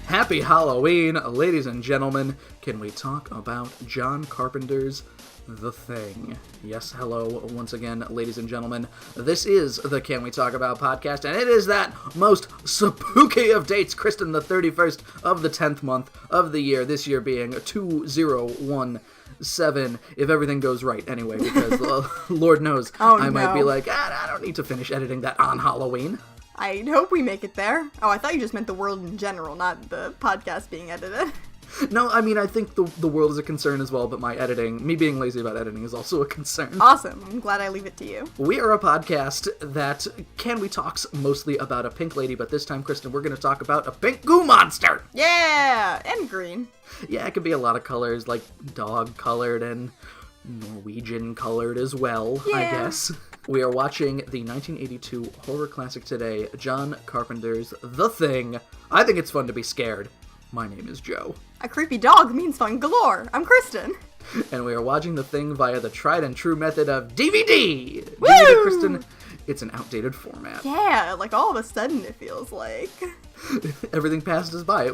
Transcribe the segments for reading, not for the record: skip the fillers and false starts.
Happy Halloween, ladies and gentlemen. Can we talk about John Carpenter's The Thing? Yes, hello, once again, ladies and gentlemen. This is the Can We Talk About podcast, and it is that most spooky of dates, Kristen, the 31st of the 10th month of the year, this year being 2017, if everything goes right, anyway, because Lord knows I might be like, I don't need to finish editing that on Halloween. I hope we make it there. Oh, I thought you just meant the world in general, not the podcast being edited. No, I mean, I think the world is a concern as well, but my editing, me being lazy about editing, is also a concern. Awesome. I'm glad I leave it to you. We are a podcast that talks mostly about a pink lady, but this time, Kristen, we're going to talk about a pink goo monster! Yeah! And green. Yeah, it could be a lot of colors, like dog-colored and Norwegian-colored as well, I guess. We are watching the 1982 horror classic today, John Carpenter's The Thing. I think it's fun to be scared. My name is Joe. A creepy dog means fun galore. I'm Kristen. And we are watching The Thing via the tried and true method of DVD! Woo! DVD, Kristen, it's an outdated format. Yeah, like all of a sudden it feels like. Everything passed us by.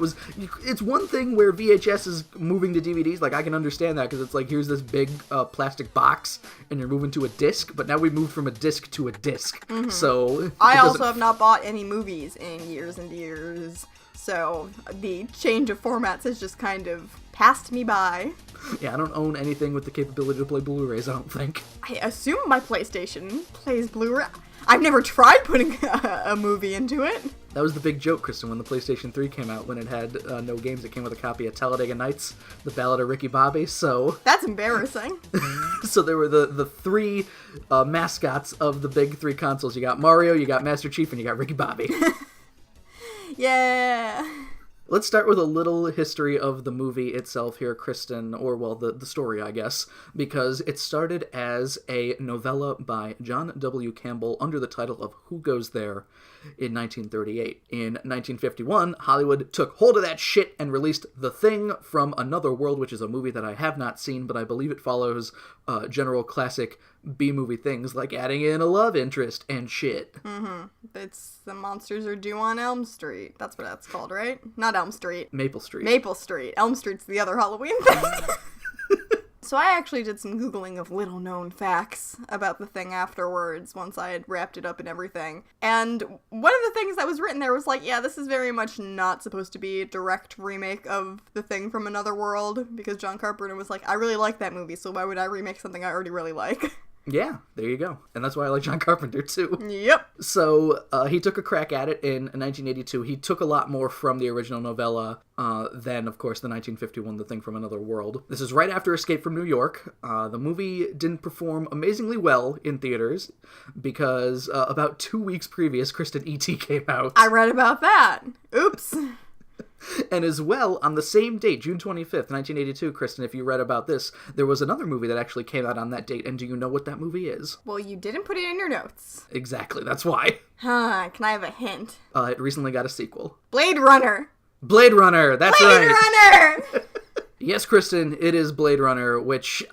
It's one thing where VHS is moving to DVDs, like I can understand that, because it's like, here's this big plastic box, and you're moving to a disc, but now we moved from a disc to a disc. Mm-hmm. So I also have not bought any movies in years and years, so the change of formats has just kind of passed me by. Yeah, I don't own anything with the capability to play Blu-rays, I don't think. I assume my PlayStation plays Blu-ray. I've never tried putting a movie into it. That was the big joke, Kristen, when the PlayStation 3 came out, when it had no games. It came with a copy of Talladega Nights, The Ballad of Ricky Bobby, so... That's embarrassing. So there were the three mascots of the big three consoles. You got Mario, you got Master Chief, and you got Ricky Bobby. Yeah. Let's start with a little history of the movie itself here, Kristen, or, well, the story, I guess, because it started as a novella by John W. Campbell under the title of Who Goes There in 1938. In 1951, Hollywood took hold of that shit and released The Thing from Another World, which is a movie that I have not seen, but I believe it follows general classic B-movie things like adding in a love interest and shit. Mm-hmm. It's The Monsters Are Due on Elm Street. That's what that's called, right? Not Elm Street. Maple Street. Maple Street. Elm Street's the other Halloween thing. So I actually did some Googling of little-known facts about The Thing afterwards, once I had wrapped it up and everything. And one of the things that was written there was like, yeah, this is very much not supposed to be a direct remake of The Thing from Another World, because John Carpenter was like, I really like that movie, so why would I remake something I already really like? Yeah, there you go. And that's why I like John Carpenter, too. Yep. So, he took a crack at it in 1982. He took a lot more from the original novella than, of course, the 1951 The Thing from Another World. This is right after Escape from New York. The movie didn't perform amazingly well in theaters because about 2 weeks previous, Kristen, E.T. came out. I read about that. Oops. And as well, on the same date, June 25th, 1982, Kristen, if you read about this, there was another movie that actually came out on that date, and do you know what that movie is? Well, you didn't put it in your notes. Exactly, that's why. Huh, can I have a hint? It recently got a sequel. Blade Runner! Blade Runner, that's Blade right! Runner! Yes, Kristen, it is Blade Runner, which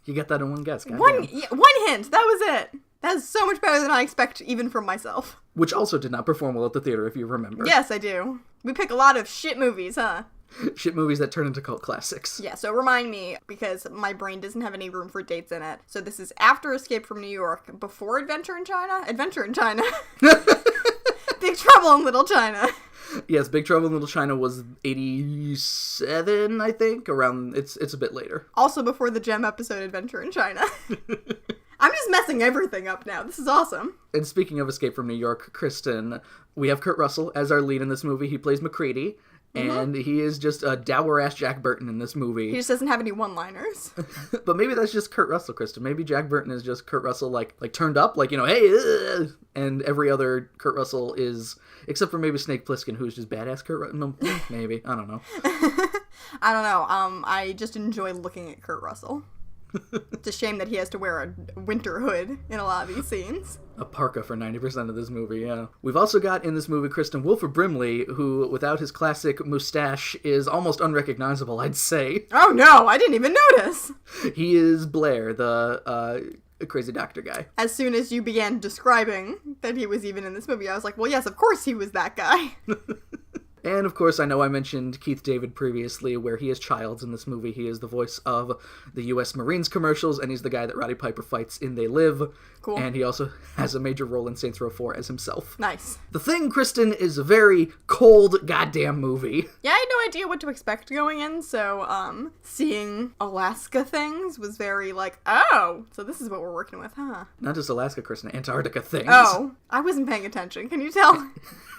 you get that in one guess, One hint, that was it! That's so much better than I expect, even from myself. Which also did not perform well at the theater, if you remember. Yes, I do. We pick a lot of shit movies, huh? Shit movies that turn into cult classics. Yeah, so remind me, because my brain doesn't have any room for dates in it. So this is after Escape from New York, before Adventure in China? Adventure in China. Big Trouble in Little China. Yes, Big Trouble in Little China was 87, I think, around, it's a bit later. Also before the Gem episode Adventure in China. I'm just messing everything up now. This is awesome. And speaking of Escape from New York, Kristen, we have Kurt Russell as our lead in this movie. He plays MacReady, and he is just a dour-ass Jack Burton in this movie. He just doesn't have any one-liners. But maybe that's just Kurt Russell, Kristen. Maybe Jack Burton is just Kurt Russell, like turned up, like, hey, and every other Kurt Russell is, except for maybe Snake Plissken, who's just badass Kurt Russell. No, maybe. I don't know. I don't know. I just enjoy looking at Kurt Russell. It's a shame that he has to wear a winter hood in a lot of these scenes. A parka for 90% of this movie, yeah. We've also got in this movie Kristen Wilford Brimley, who, without his classic mustache, is almost unrecognizable, I'd say. Oh no, I didn't even notice! He is Blair, the crazy doctor guy. As soon as you began describing that he was even in this movie, I was like, well, yes, of course he was that guy. And, of course, I know I mentioned Keith David previously, where he is Childs in this movie. He is the voice of the U.S. Marines commercials, and he's the guy that Roddy Piper fights in They Live. Cool. And he also has a major role in Saints Row 4 as himself. Nice. The Thing, Kristen, is a very cold goddamn movie. Yeah, I had no idea what to expect going in, so, seeing Alaska things was very like, oh, so this is what we're working with, huh? Not just Alaska, Kristen, Antarctica things. Oh, I wasn't paying attention. Can you tell?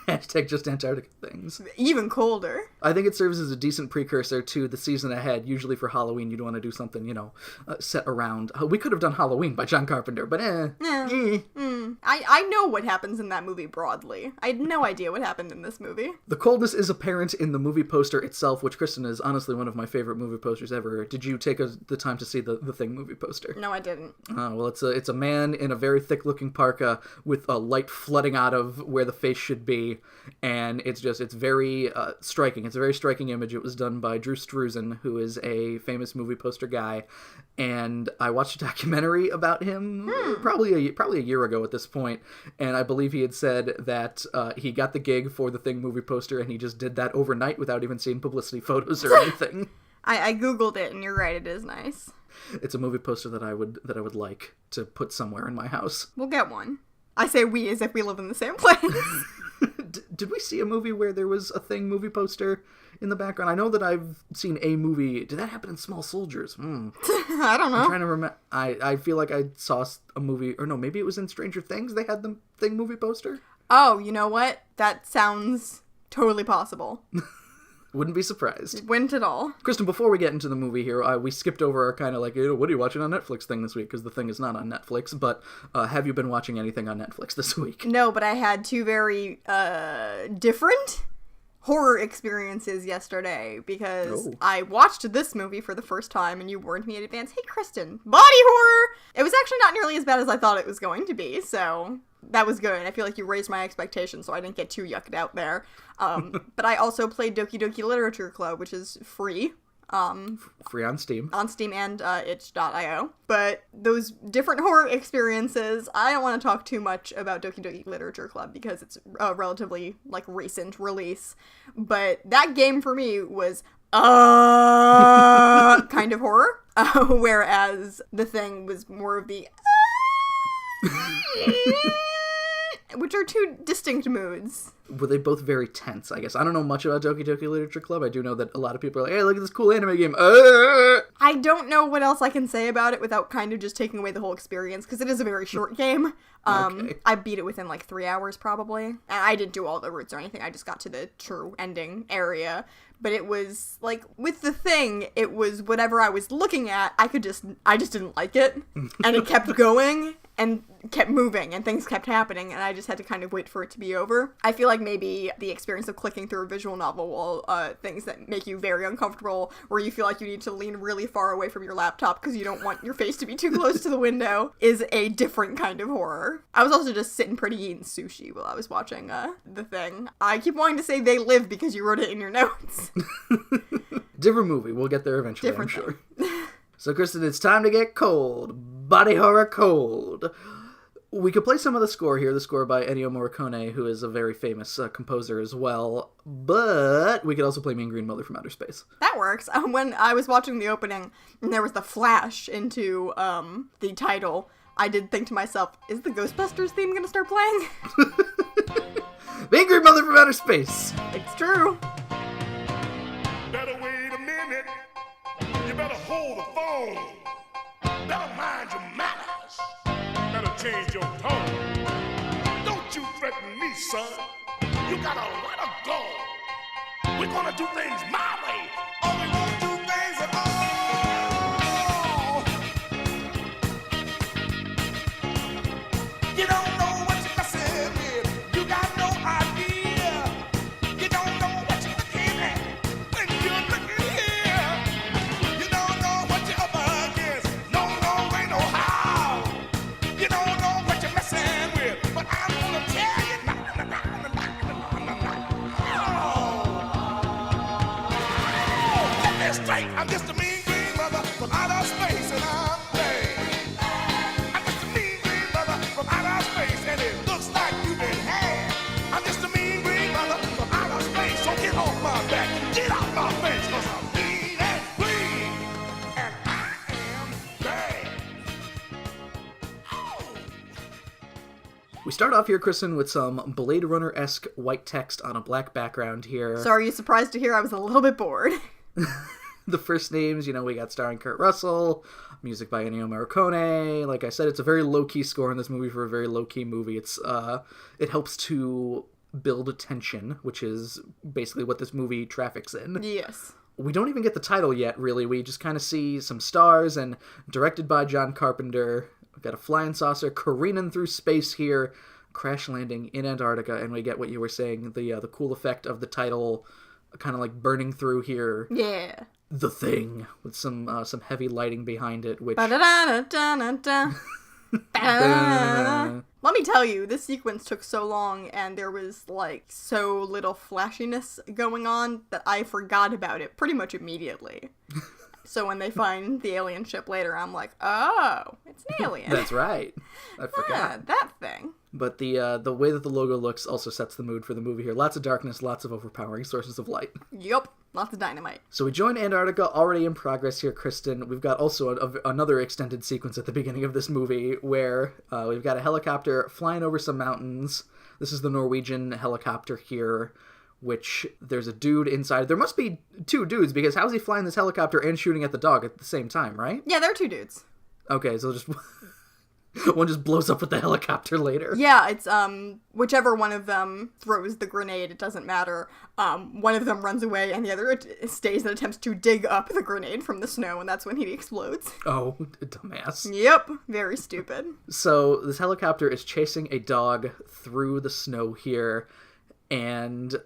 Hashtag just Antarctica things. Even colder. I think it serves as a decent precursor to the season ahead. Usually for Halloween, you'd want to do something, set around. We could have done Halloween by John Carpenter, but I know what happens in that movie broadly. I had no idea what happened in this movie. The coldness is apparent in the movie poster itself, which, Kristen, is honestly one of my favorite movie posters ever. Did you take the time to see the Thing movie poster? No, I didn't. Well, it's a man in a very thick-looking parka with a light flooding out of where the face should be, and it's very striking. It's a very striking image. It was done by Drew Struzan, who is a famous movie poster guy, and I watched a documentary about him probably a year ago at this point, and I believe he had said that he got the gig for the Thing movie poster, and he just did that overnight without even seeing publicity photos or anything. I googled it, and you're right, it is nice. It's a movie poster that I would like to put somewhere in my house. We'll get one. I say we as if we live in the same place. Did we see a movie where there was a Thing movie poster in the background? I know that I've seen a movie. Did that happen in Small Soldiers? I don't know. I'm trying to remember. I feel like I saw a movie, or no, maybe it was in Stranger Things. They had the Thing movie poster. Oh, you know what? That sounds totally possible. Wouldn't be surprised. Wouldn't at all. Kristen, before we get into the movie here, we skipped over our kind of like, what are you watching on Netflix thing this week? Because the Thing is not on Netflix. But have you been watching anything on Netflix this week? No, but I had two very different horror experiences yesterday because I watched this movie for the first time and you warned me in advance, hey Kristen, body horror! It was actually not nearly as bad as I thought it was going to be, so that was good. I feel like you raised my expectations so I didn't get too yucked out there. But I also played Doki Doki Literature Club, which is free. Free on Steam. On Steam and itch.io. But those different horror experiences, I don't want to talk too much about Doki Doki Literature Club because it's a relatively, recent release. But that game for me was kind of horror. Whereas The Thing was more of the which are two distinct moods. Were they both very tense, I guess? I don't know much about Doki Doki Literature Club. I do know that a lot of people are like, hey, look at this cool anime game. I don't know what else I can say about it without kind of just taking away the whole experience, because it is a very short game. Okay. I beat it within 3 hours, probably. And I didn't do all the routes or anything. I just got to the true ending area. But it was, with The Thing, it was whatever I was looking at, I just didn't like it. And it kept going and kept moving and things kept happening and I just had to kind of wait for it to be over. I feel like maybe the experience of clicking through a visual novel will, things that make you very uncomfortable, where you feel like you need to lean really far away from your laptop because you don't want your face to be too close to the window, is a different kind of horror. I was also just sitting pretty eating sushi while I was watching, The Thing. I keep wanting to say They Live because you wrote it in your notes. Different movie. We'll get there eventually, Different I'm sure. So, Kristen, it's time to get cold. Body horror cold. We could play some of the score here, the score by Ennio Morricone, who is a very famous composer as well, but we could also play Mean Green Mother from Outer Space. That works. When I was watching the opening, and there was the flash into the title, I did think to myself, is the Ghostbusters theme gonna start playing? Mean Green Mother from Outer Space! It's true. Better wait a minute. You better hold the phone. Better mind your manners. Better change your tone. Don't you threaten me, son. You gotta let her go. We're gonna do things my way. Or we won't do things at all. You don't know what you're messing with. You got no idea. You don't know what you're looking at when you're looking here. You don't know what you're up against. No, way, no how. You don't know what you're messing with. But I'm gonna tell you, get this straight. I'm just a mean green mother from outer space, and I'm vain. I'm just a mean green mother from outer space, and it looks like you've been had. I'm just a mean green mother from outer space, so get on. start off here, Kristen, with some Blade Runner-esque white text on a black background here. So are you surprised to hear I was a little bit bored? The first names, we got starring Kurt Russell, music by Ennio Morricone. Like I said, it's a very low-key score in this movie for a very low-key movie. It helps to build tension, which is basically what this movie traffics in. Yes. We don't even get the title yet, really. We just kind of see some stars, and directed by John Carpenter. We've got a flying saucer careening through space here, crash landing in Antarctica, and we get what you were saying, the cool effect of the title kind of like burning through here. Yeah. The Thing, with some heavy lighting behind it, which... Let me tell you, this sequence took so long and there was like so little flashiness going on that I forgot about it pretty much immediately. So when they find the alien ship later, I'm like, oh, it's an alien. That's right. I forgot. Yeah, that thing. But the way that the logo looks also sets the mood for the movie here. Lots of darkness, lots of overpowering sources of light. Yup. Lots of dynamite. So we join Antarctica, already in progress here, Kristen. We've got also another extended sequence at the beginning of this movie where we've got a helicopter flying over some mountains. This is the Norwegian helicopter here, which there's a dude inside. There must be two dudes, because how's he flying this helicopter and shooting at the dog at the same time, right? Yeah, there are two dudes. Okay, so just... one just blows up with the helicopter later. Yeah, it's, whichever one of them throws the grenade, it doesn't matter. One of them runs away, and the other stays and attempts to dig up the grenade from the snow, and that's when he explodes. Oh, dumbass. Yep, very stupid. So, this helicopter is chasing a dog through the snow here, and...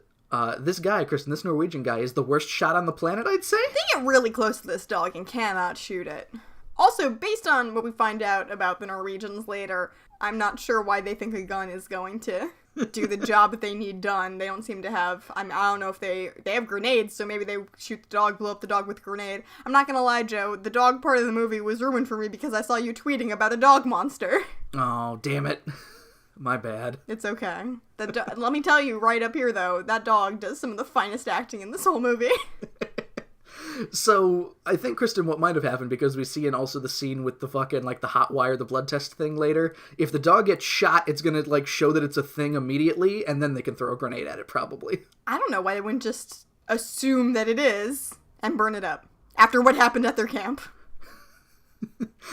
this guy, Kristen, this Norwegian guy, is the worst shot on the planet, I'd say? They get really close to this dog and cannot shoot it. Also, based on what we find out about the Norwegians later, I'm not sure why they think a gun is going to do the job that they need done. They don't seem to have, I don't know if they have grenades, so maybe they shoot the dog, blow up the dog with a grenade. I'm not gonna lie, Joe, the dog part of the movie was ruined for me because I saw you tweeting about a dog monster. Oh, damn it. My bad. It's okay. Let me tell you right up here, though, that dog does some of the finest acting in this whole movie. So, I think, Kristen, what might have happened, because we see in also the scene with the fucking, like, the hot wire, the blood test thing later, if the dog gets shot, it's gonna, like, show that it's a thing immediately, and then they can throw a grenade at it, probably. I don't know why they wouldn't just assume that it is and burn it up after what happened at their camp.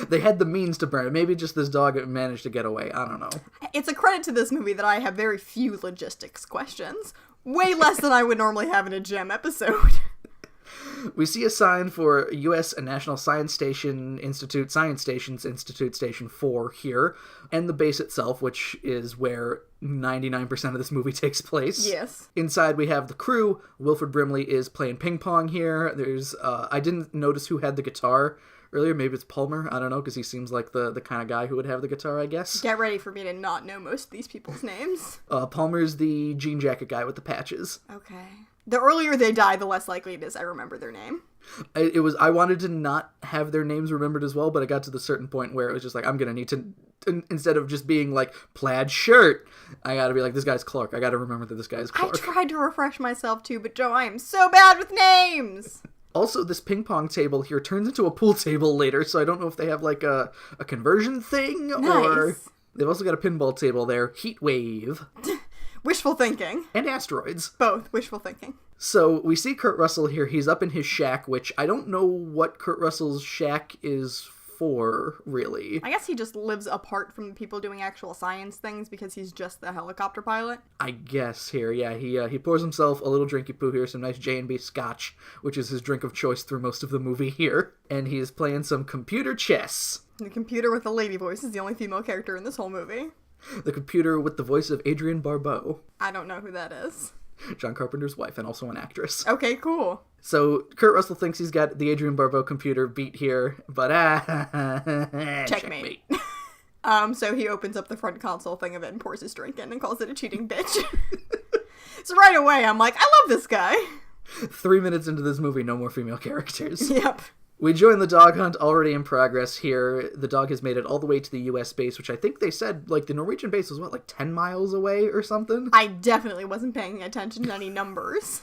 They had the means to burn it. Maybe just this dog managed to get away. I don't know. It's a credit to this movie that I have very few logistics questions. Way less than I would normally have in a GEM episode. We see a sign for U.S. National Science Station Institute, Science Stations Institute Station 4 here, and the base itself, which is where 99% of this movie takes place. Yes. Inside we have the crew. Wilford Brimley is playing ping pong here. There's, I didn't notice who had the guitar earlier. Maybe it's Palmer. I don't know, because he seems like the kind of guy who would have the guitar, I guess. Get ready for me to not know most of these people's names. Palmer's the jean jacket guy with the patches. Okay. The earlier they die, the less likely it is I remember their name. I wanted to not have their names remembered as well, but I got to the certain point where it was just like, I'm going to need to, instead of just being like, plaid shirt, I got to be like, this guy's Clark. I got to remember that this guy's Clark. I tried to refresh myself too, but Joe, I am so bad with names! Also, this ping pong table here turns into a pool table later, so I don't know if they have like a conversion thing, or... Nice. They've also got a pinball table there. Heat wave. Wishful thinking. And asteroids. Both. Wishful thinking. So, we see Kurt Russell here. He's up in his shack, which I don't know what Kurt Russell's shack is for, really. I guess he just lives apart from the people doing actual science things because he's just the helicopter pilot. I guess here, yeah. He pours himself a little drinky poo here, some nice J&B scotch, which is his drink of choice through most of the movie here. And he's playing some computer chess. The computer with the lady voice is the only female character in this whole movie. The computer with the voice of Adrienne Barbeau. I don't know who that is. John Carpenter's wife, and also an actress. Okay, cool. So, Kurt Russell thinks he's got the Adrienne Barbeau computer beat here, but checkmate. So he opens up the front console thing of it and pours his drink in and calls it a cheating bitch. So right away, I'm like, I love this guy. 3 minutes into this movie, no more female characters. Yep. We join the dog hunt, already in progress here. The dog has made it all the way to the U.S. base, which I think they said, like, the Norwegian base was, what, like 10 miles away or something? I definitely wasn't paying attention to any numbers.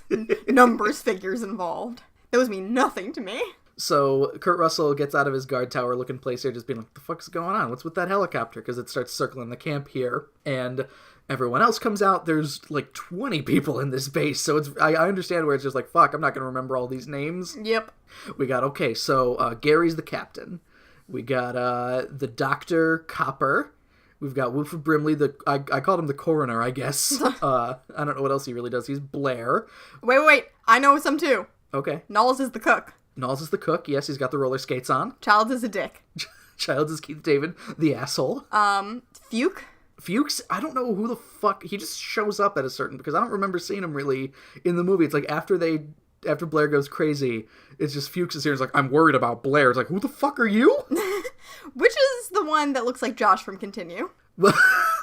Figures involved. Those mean nothing to me. So Kurt Russell gets out of his guard tower looking place here, just being like, what the fuck's going on? What's with that helicopter? Because it starts circling the camp here. And everyone else comes out. There's like 20 people in this base. So I understand where it's just like, fuck, I'm not going to remember all these names. Yep. We got, okay, so Gary's the captain. We got the Dr. Copper. We've got Wilford Brimley, I called him the coroner, I guess. I don't know what else he really does. He's Blair. Wait. I know some too. Okay. Knowles is the cook. Knowles is the cook. Yes, he's got the roller skates on. Childs is a dick. Childs is Keith David, the asshole. Fuke? Fuchs, I don't know who the fuck, he just shows up at a certain, because I don't remember seeing him really in the movie. It's like after Blair goes crazy, it's just Fuchs is here. It's like, I'm worried about Blair. It's like, who the fuck are you? Which is the one that looks like Josh from Continue? I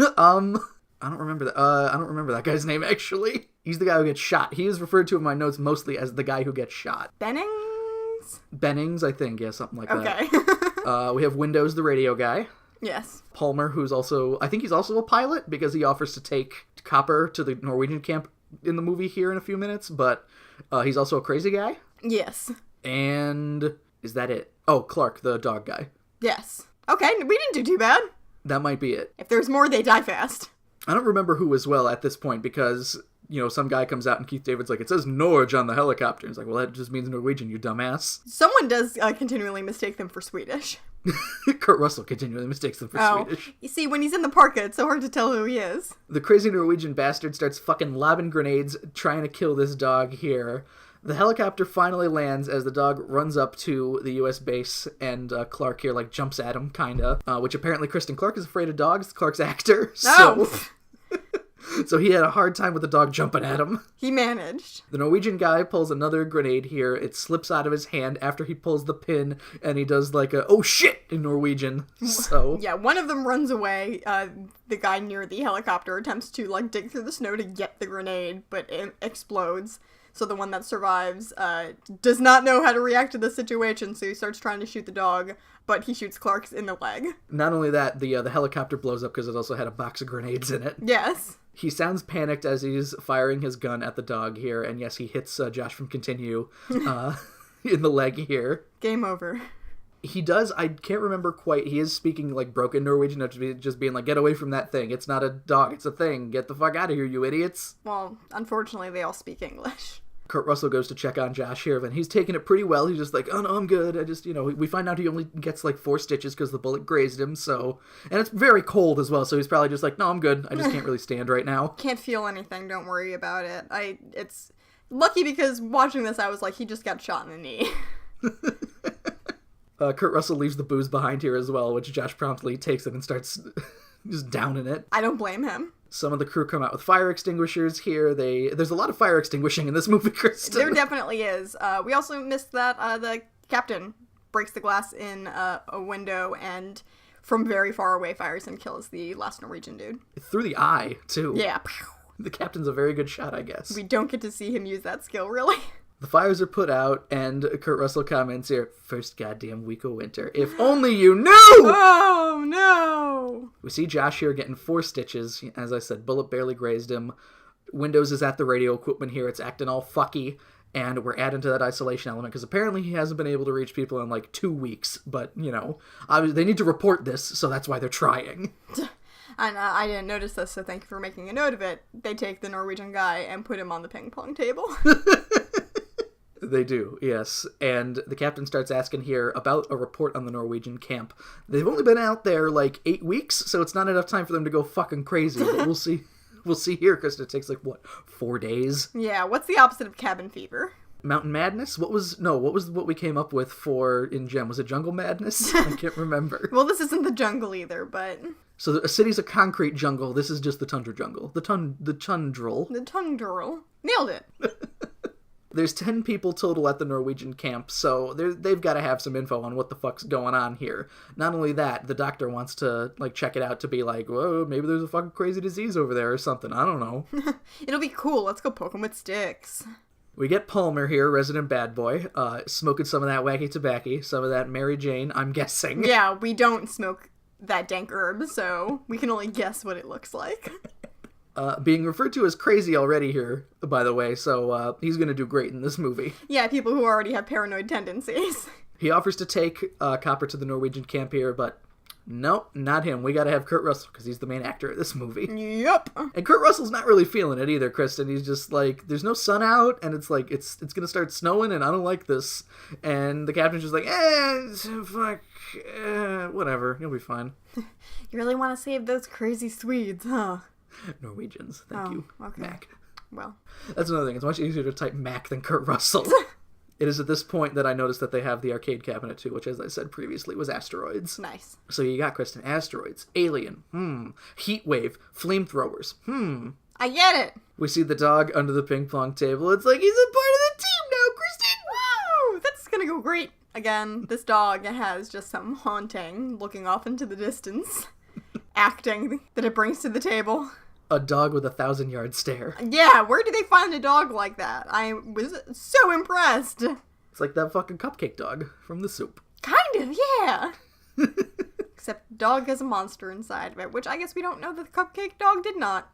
don't remember that. I don't remember that guy's name, actually. He's the guy who gets shot. He is referred to in my notes mostly as the guy who gets shot. Bennings, I think. Yeah, something like that. Okay. We have Windows, the radio guy. Yes. Palmer, who's also, I think he's also a pilot, because he offers to take Copper to the Norwegian camp in the movie here in a few minutes, but he's also a crazy guy. Yes. And is that it? Oh, Clark, the dog guy. Yes. Okay, we didn't do too bad. That might be it. If there's more, they die fast. I don't remember who as well at this point, because, you know, some guy comes out and Keith David's like, it says Norge on the helicopter. He's like, well, that just means Norwegian, you dumbass. Someone does continually mistake them for Swedish. Kurt Russell continually mistakes them for Swedish. You see, when he's in the parka, it's so hard to tell who he is. The crazy Norwegian bastard starts fucking lobbing grenades, trying to kill this dog here. The helicopter finally lands as the dog runs up to the U.S. base, and Clark here, like, jumps at him, kinda. Which apparently Kristen Clark is afraid of dogs. Clark's actor. So he had a hard time with the dog jumping at him. He managed. The Norwegian guy pulls another grenade here. It slips out of his hand after he pulls the pin, and he does like a, oh shit, in Norwegian. So yeah, one of them runs away. The guy near the helicopter attempts to, like, dig through the snow to get the grenade, but it explodes. So the one that survives does not know how to react to the situation, so he starts trying to shoot the dog, but he shoots Clark in the leg. Not only that, the helicopter blows up because it also had a box of grenades in it. Yes. He sounds panicked as he's firing his gun at the dog here, and yes, he hits Josh from Continue in the leg here. Game over. He does, I can't remember quite, he is speaking like broken Norwegian, just being like, get away from that thing, it's not a dog, it's a thing, get the fuck out of here, you idiots. Well, unfortunately, they all speak English. Kurt Russell goes to check on Josh here, and he's taking it pretty well. He's just like, oh no, I'm good. I just, we find out he only gets like 4 stitches because the bullet grazed him, so. And it's very cold as well, so he's probably just like, no, I'm good. I just can't really stand right now. Can't feel anything, don't worry about it. It's lucky because watching this, I was like, he just got shot in the knee. Kurt Russell leaves the booze behind here as well, which Josh promptly takes it and starts just downing it. I don't blame him. Some of the crew come out with fire extinguishers here. There's a lot of fire extinguishing in this movie, Kristen. There definitely is. We also missed that the captain breaks the glass in a window and from very far away fires and kills the last Norwegian dude. Through the eye, too. Yeah. The captain's a very good shot, I guess. We don't get to see him use that skill, really. The fires are put out, and Kurt Russell comments here, first goddamn week of winter. If only you knew! Oh, no! We see Josh here getting 4 stitches. As I said, bullet barely grazed him. Windows is at the radio equipment here. It's acting all fucky, and we're adding to that isolation element, because apparently he hasn't been able to reach people in, like, 2 weeks. But, obviously they need to report this, so that's why they're trying. And I didn't notice this, so thank you for making a note of it. They take the Norwegian guy and put him on the ping pong table. They do, yes. And the captain starts asking here about a report on the Norwegian camp. They've only been out there, like, 8 weeks, so it's not enough time for them to go fucking crazy. But we'll see. We'll see here, because it takes, like, 4 days? Yeah, what's the opposite of cabin fever? Mountain madness? What was what we came up with for in Gem? Was it jungle madness? I can't remember. Well, this isn't the jungle either, but... So a city's a concrete jungle. This is just the tundra jungle. The tundral. The tundral. Nailed it. There's 10 people total at the Norwegian camp, so they've got to have some info on what the fuck's going on here. Not only that, the doctor wants to, like, check it out to be like, whoa, maybe there's a fucking crazy disease over there or something. I don't know. It'll be cool. Let's go poke him with sticks. We get Palmer here, resident bad boy, smoking some of that wacky tobacco, some of that Mary Jane, I'm guessing. Yeah, we don't smoke that dank herb, so we can only guess what it looks like. Being referred to as crazy already here, by the way, so he's gonna do great in this movie. Yeah, people who already have paranoid tendencies. He offers to take Copper to the Norwegian camp here, but nope, not him. We gotta have Kurt Russell, because he's the main actor of this movie. Yep. And Kurt Russell's not really feeling it either, Kristen. He's just like, there's no sun out, and it's like, it's gonna start snowing, and I don't like this. And the captain's just like, fuck, whatever, you'll be fine. You really want to save those crazy Swedes, huh? Norwegians, thank you. Okay. Mac. Well. That's another thing. It's much easier to type Mac than Kurt Russell. It is at this point that I noticed that they have the arcade cabinet too, which, as I said previously, was asteroids. Nice. So you got, Kristen, asteroids, alien, heat wave, flamethrowers, I get it. We see the dog under the ping pong table. It's like he's a part of the team now, Kristen! Woo! That's gonna go great. Again, this dog has just some haunting, looking off into the distance, acting that it brings to the table. A dog with a 1,000-yard stare. Yeah, where do they find a dog like that? I was so impressed. It's like that fucking cupcake dog from The Soup. Kind of, yeah. Except the dog has a monster inside of it, which I guess we don't know that the cupcake dog did not.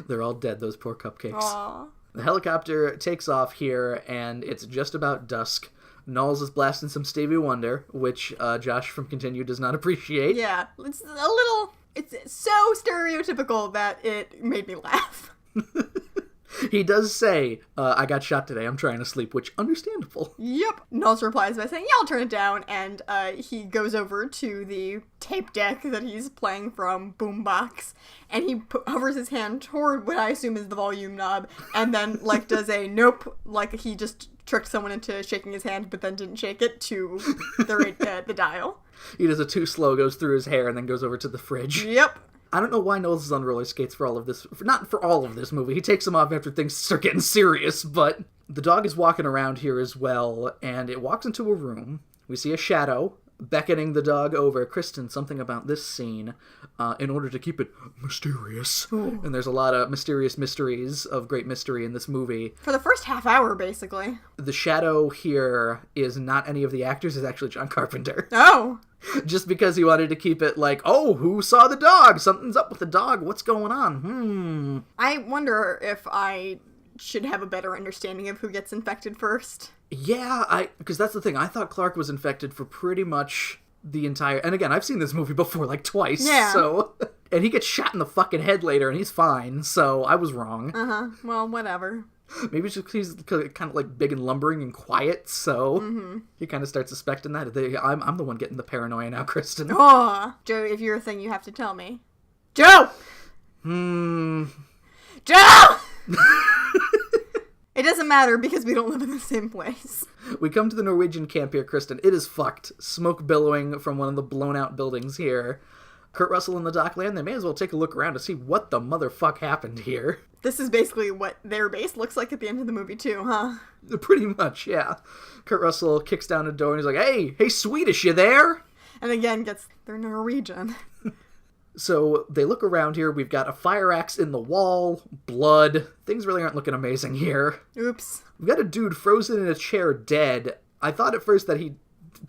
They're all dead, those poor cupcakes. Aww. The helicopter takes off here, and it's just about dusk. Knowles is blasting some Stevie Wonder, which Josh from Continue does not appreciate. Yeah, it's a little... It's so stereotypical that it made me laugh. He does say, I got shot today, I'm trying to sleep, which, understandable. Yep. Knowles replies by saying, yeah, I'll turn it down, and he goes over to the tape deck that he's playing from Boombox, and he hovers his hand toward what I assume is the volume knob, and then, like, does a nope, like he just tricked someone into shaking his hand, but then didn't shake it to the dial. He does a too slow, goes through his hair, and then goes over to the fridge. Yep. I don't know why Knowles is on roller skates for all of this. Not for all of this movie. He takes them off after things start getting serious, but the dog is walking around here as well, and it walks into a room. We see a shadow beckoning the dog over. Kristen, something about this scene, in order to keep it mysterious. Ooh. And there's a lot of mysterious mysteries of great mystery in this movie. For the first half hour, basically. The shadow here is not any of the actors, it's actually John Carpenter. Oh! Just because he wanted to keep it like, oh, who saw the dog? Something's up with the dog. What's going on? I wonder if I should have a better understanding of who gets infected first. Yeah, because that's the thing. I thought Clark was infected for pretty much the entire... And again, I've seen this movie before, like, twice. Yeah. So... And he gets shot in the fucking head later, and he's fine. So I was wrong. Uh-huh. Well, whatever. Maybe it's just because he's kind of, like, big and lumbering and quiet, so he kind of starts suspecting that. I'm the one getting the paranoia now, Kristen. Oh! Joe, if you're a thing, you have to tell me. Joe! Joe! It doesn't matter because we don't live in the same place. We come to the Norwegian camp here, Kristen. It is fucked. Smoke billowing from one of the blown out buildings here. Kurt Russell and the doc land. They may as well take a look around to see what the motherfuck happened here. This is basically what their base looks like at the end of the movie too, huh? Pretty much, yeah. Kurt Russell kicks down a door and he's like, hey, Swedish, you there? And again, they're Norwegian. So they look around here. We've got a fire axe in the wall, blood. Things really aren't looking amazing here. Oops. We've got a dude frozen in a chair dead. I thought at first that he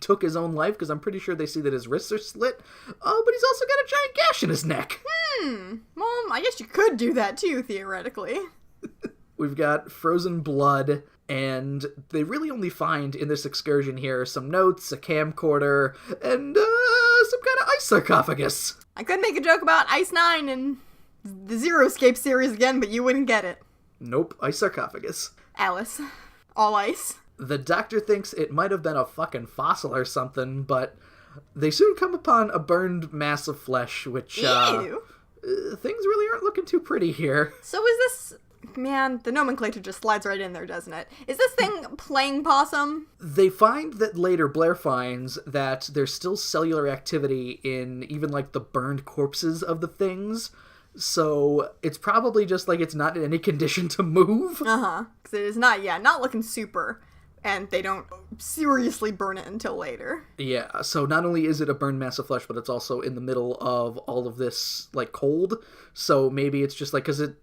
took his own life because I'm pretty sure they see that his wrists are slit. Oh, but he's also got a giant gash in his neck. Well, I guess you could do that too, theoretically. We've got frozen blood, and they really only find in this excursion here some notes, a camcorder, and some kind of ice sarcophagus. I could make a joke about Ice 9 and the Zero Escape series again, but you wouldn't get it. Nope, ice sarcophagus. Alice. All ice. The doctor thinks it might have been a fucking fossil or something, but they soon come upon a burned mass of flesh, which, Ew. Things really aren't looking too pretty here. So is this... Man, the nomenclature just slides right in there, doesn't it? Is this thing playing possum? They find that later, Blair finds that there's still cellular activity in even, like, the burned corpses of the things. So it's probably just, like, it's not in any condition to move. Uh-huh. Because it is not looking super. And they don't seriously burn it until later. Yeah, so not only is it a burned mass of flesh, but it's also in the middle of all of this, like, cold. So maybe it's just, like, because it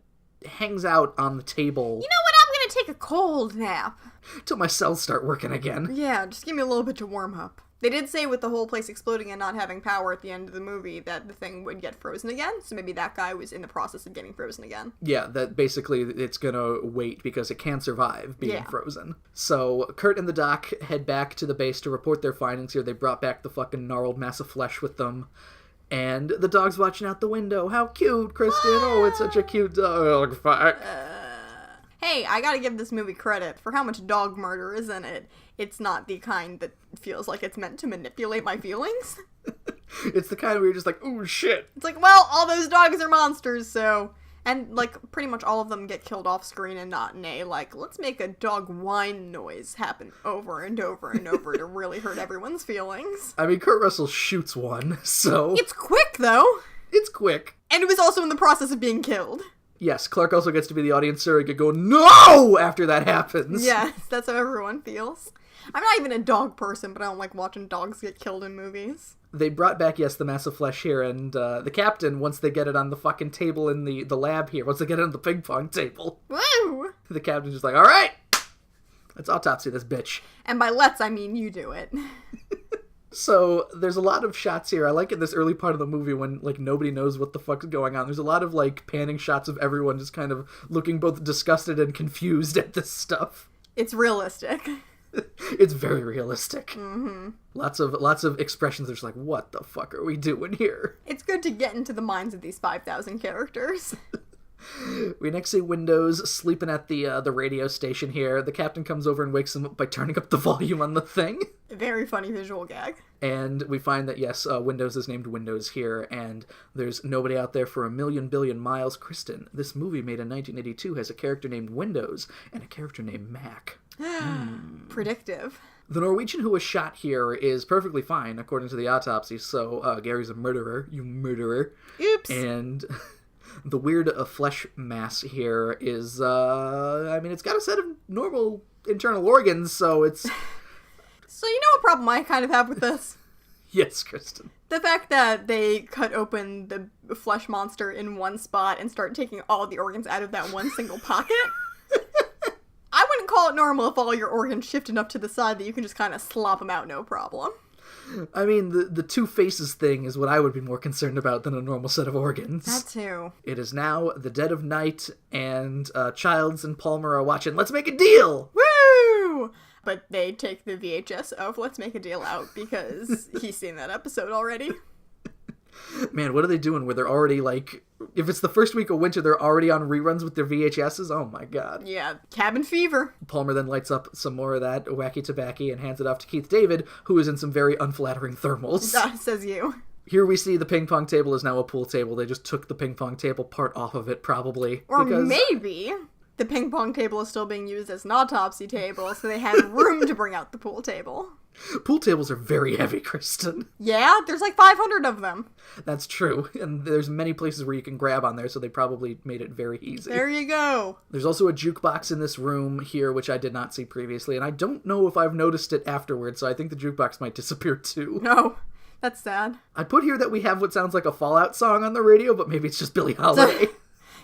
hangs out on the table. You know what? I'm gonna take a cold nap. Till my cells start working again. Yeah, just give me a little bit to warm up. They did say with the whole place exploding and not having power at the end of the movie that the thing would get frozen again, so maybe that guy was in the process of getting frozen again. Yeah, that basically it's gonna wait because it can't survive being frozen. So Kurt and the Doc head back to the base to report their findings here. They brought back the fucking gnarled mass of flesh with them. And the dog's watching out the window. How cute, Kristen. Oh, it's such a cute dog. Fuck. Hey, I gotta give this movie credit for how much dog murder is in it. It's not the kind that feels like it's meant to manipulate my feelings. It's the kind where you're just like, ooh, shit. It's like, well, all those dogs are monsters, so... And, like, pretty much all of them get killed off screen and not in a, like, let's make a dog whine noise happen over and over and over to really hurt everyone's feelings. I mean, Kurt Russell shoots one, so... It's quick, though. It's quick. And it was also in the process of being killed. Yes, Clark also gets to be the audience surrogate going, no! After that happens. Yes, that's how everyone feels. I'm not even a dog person, but I don't like watching dogs get killed in movies. They brought back, yes, the mass of flesh here, and the captain, once they get it on the fucking table in the lab here, once they get it on the ping pong table, Woo! the captain's just like, alright, let's autopsy this bitch. And by let's, I mean you do it. So, there's a lot of shots here. I like in this early part of the movie when, like, nobody knows what the fuck's going on. There's a lot of, like, panning shots of everyone just kind of looking both disgusted and confused at this stuff. It's realistic. It's very realistic. Mm-hmm. Lots of expressions that are just like, what the fuck are we doing here? It's good to get into the minds of these 5,000 characters. We next see Windows sleeping at the radio station here. The captain comes over and wakes him up by turning up the volume on the thing. Very funny visual gag. And we find that, yes, Windows is named Windows here, and there's nobody out there for a million billion miles. Kristen, this movie made in 1982 has a character named Windows and a character named Mac. Predictive. The Norwegian who was shot here is perfectly fine, according to the autopsy, so Gary's a murderer, you murderer. Oops. And the weird flesh mass here is, I mean, it's got a set of normal internal organs, so it's... So you know what problem I kind of have with this? Yes, Kristen. The fact that they cut open the flesh monster in one spot and start taking all the organs out of that one single pocket. I wouldn't call it normal if all your organs shift enough to the side that you can just kind of slop them out no problem. I mean, the two faces thing is what I would be more concerned about than a normal set of organs. That too. It is now the dead of night, and Childs and Palmer are watching Let's Make a Deal! Woo! But they take the VHS of Let's Make a Deal out because he's seen that episode already. Man, what are they doing where they're already, like, if it's the first week of winter, they're already on reruns with their VHSs? Oh my god. Yeah, cabin fever. Palmer then lights up some more of that wacky tobacco and hands it off to Keith David, who is in some very unflattering thermals. Says you. Here we see the ping pong table is now a pool table. They just took the ping pong table part off of it, probably. Or maybe the ping pong table is still being used as an autopsy table, so they had room to bring out the pool table. Pool tables are very heavy, Kristen. Yeah, there's like 500 of them. That's true, and there's many places where you can grab on there, so they probably made it very easy. There you go. There's also a jukebox in this room here, which I did not see previously, and I don't know if I've noticed it afterwards, so I think the jukebox might disappear too. No, that's sad. I put here that we have what sounds like a Fallout song on the radio, but maybe it's just Billie Holiday.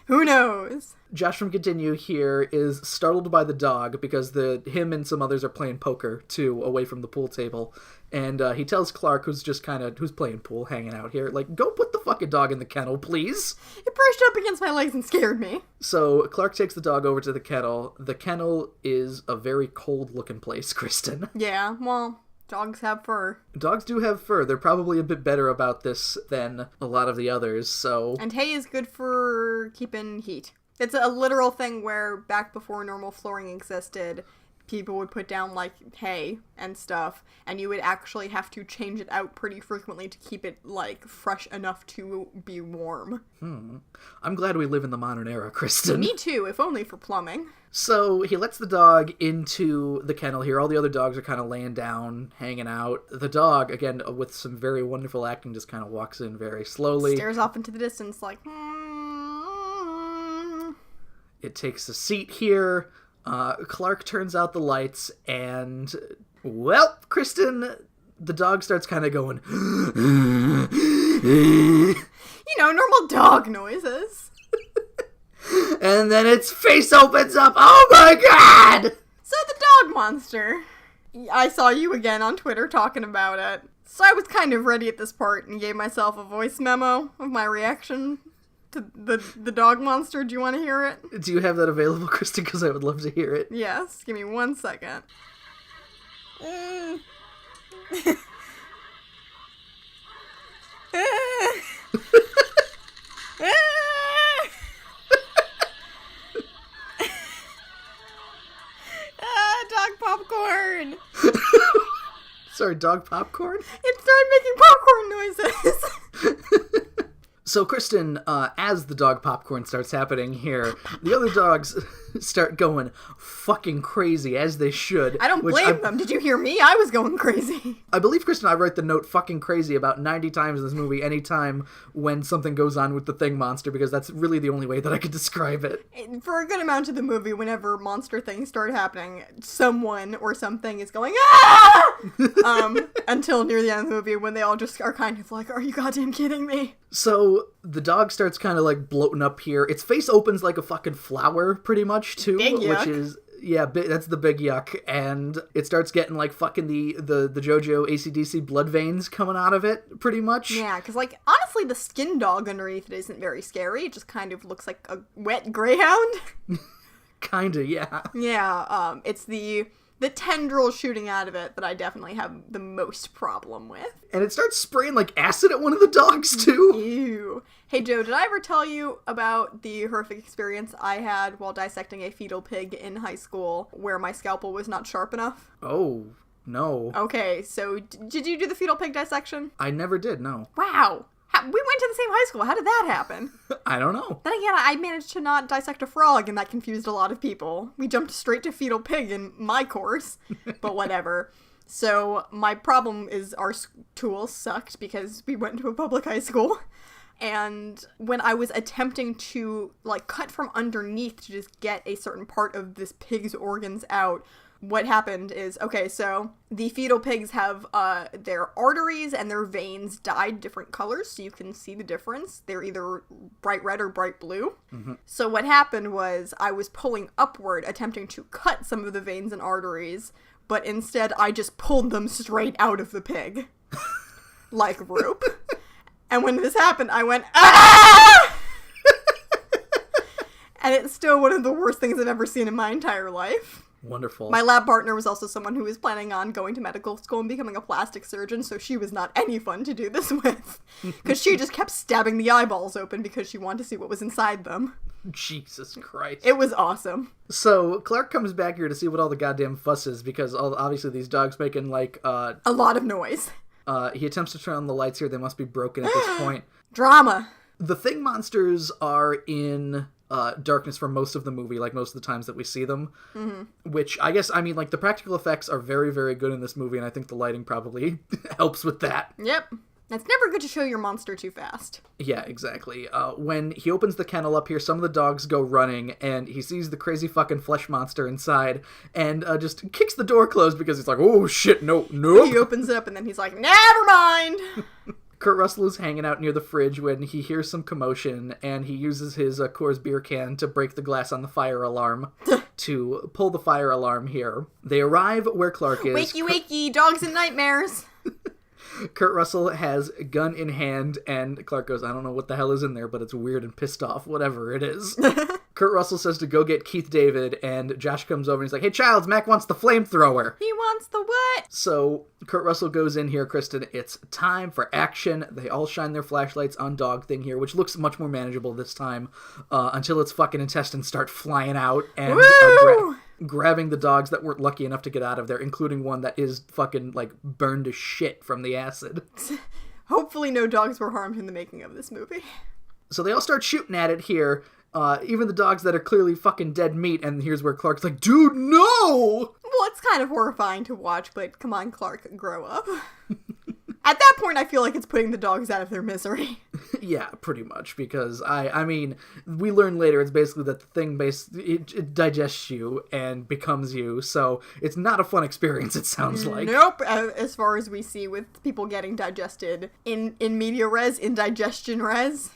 Who knows? Josh from Continue here is startled by the dog because him and some others are playing poker, too, away from the pool table. And he tells Clark, who's playing pool, hanging out here, like, go put the fucking dog in the kennel, please. It brushed up against my legs and scared me. So Clark takes the dog over to the kennel. The kennel is a very cold-looking place, Kristen. Yeah, well, dogs have fur. Dogs do have fur. They're probably a bit better about this than a lot of the others, so... And hay is good for keeping heat. It's a literal thing where back before normal flooring existed, people would put down, like, hay and stuff, and you would actually have to change it out pretty frequently to keep it, like, fresh enough to be warm. I'm glad we live in the modern era, Kristen. Me too, if only for plumbing. So he lets the dog into the kennel here. All the other dogs are kind of laying down, hanging out. The dog, again, with some very wonderful acting, just kind of walks in very slowly. Stares off into the distance like, It takes a seat here. Clark turns out the lights, and, well, Kristen, the dog starts kind of going, normal dog noises. And then its face opens up. Oh my god! So the dog monster I saw you again on Twitter talking about it. So I was kind of ready at this part and gave myself a voice memo of my reaction to the dog monster. Do you want to hear it? Do you have that available, Kristen? Because I would love to hear it. Yes. Give me 1 second. Dog popcorn. Sorry, dog popcorn? It started making popcorn noises. So, Kristen, as the dog popcorn starts happening here, the other dogs start going fucking crazy, as they should. I don't blame them. Did you hear me? I was going crazy. I believe, Kristen, I write the note fucking crazy about 90 times in this movie, anytime when something goes on with the thing monster, because that's really the only way that I could describe it. For a good amount of the movie, whenever monster things start happening, someone or something is going, ah! Until near the end of the movie, when they all just are kind of like, are you goddamn kidding me? So, the dog starts kind of, like, bloating up here. Its face opens like a fucking flower, pretty much, too. Big yuck. Which is, yeah, that's the big yuck. And it starts getting, like, fucking the JoJo AC/DC blood veins coming out of it, pretty much. Yeah, because, like, honestly, the skin dog underneath it isn't very scary. It just kind of looks like a wet greyhound. Kinda, yeah. Yeah, it's the tendril shooting out of it that I definitely have the most problem with. And it starts spraying, like, acid at one of the dogs, too. Ew. Hey, Joe, did I ever tell you about the horrific experience I had while dissecting a fetal pig in high school where my scalpel was not sharp enough? Oh, no. Okay, so did you do the fetal pig dissection? I never did, no. Wow. We went to the same high school. How did that happen? I don't know. Then again, I managed to not dissect a frog, and that confused a lot of people. We jumped straight to fetal pig in my course, but whatever. So my problem is our tools sucked because we went to a public high school. And when I was attempting to, like, cut from underneath to just get a certain part of this pig's organs out, what happened is, okay, so the fetal pigs have their arteries and their veins dyed different colors, so you can see the difference. They're either bright red or bright blue. Mm-hmm. So what happened was I was pulling upward, attempting to cut some of the veins and arteries, but instead I just pulled them straight out of the pig. Like rope. And when this happened, I went, ah! And it's still one of the worst things I've ever seen in my entire life. Wonderful. My lab partner was also someone who was planning on going to medical school and becoming a plastic surgeon, so she was not any fun to do this with. Because she just kept stabbing the eyeballs open because she wanted to see what was inside them. Jesus Christ. It was awesome. So, Clark comes back here to see what all the goddamn fuss is, because obviously these dogs making, like, a lot of noise. He attempts to turn on the lights here. They must be broken at this point. Drama. The thing monsters are in darkness for most of the movie, like most of the times that we see them. Mm-hmm. Which, I guess, I mean, like, the practical effects are very, very good in this movie, and I think the lighting probably helps with that. Yep. It's never good to show your monster too fast. Yeah, exactly. When he opens the kennel up here, some of the dogs go running, and he sees the crazy fucking flesh monster inside, and just kicks the door closed because he's like, oh shit, no. He opens it up, and then he's like, never mind! Kurt Russell is hanging out near the fridge when he hears some commotion, and he uses his Coors beer can to break the glass on the fire alarm to pull the fire alarm here. They arrive where Clark is. Wakey, wakey, dogs and nightmares! Kurt Russell has a gun in hand, and Clark goes, I don't know what the hell is in there, but it's weird and pissed off, whatever it is. Kurt Russell says to go get Keith David, and Josh comes over and he's like, hey, Childs, Mac wants the flamethrower. He wants the what? So Kurt Russell goes in here, Kristen. It's time for action. They all shine their flashlights on Dog Thing here, which looks much more manageable this time, until its fucking intestines start flying out and grabbing the dogs that weren't lucky enough to get out of there, including one that is fucking, like, burned to shit from the acid. Hopefully no dogs were harmed in the making of this movie. So they all start shooting at it here, even the dogs that are clearly fucking dead meat, and here's where Clark's like, dude, no! Well, it's kind of horrifying to watch, but come on, Clark, grow up. At that point, I feel like it's putting the dogs out of their misery. Yeah, pretty much, because, I mean, we learn later it's basically that the thing, it digests you and becomes you, so it's not a fun experience, it sounds like. Nope, as far as we see with people getting digested in media res, in digestion res.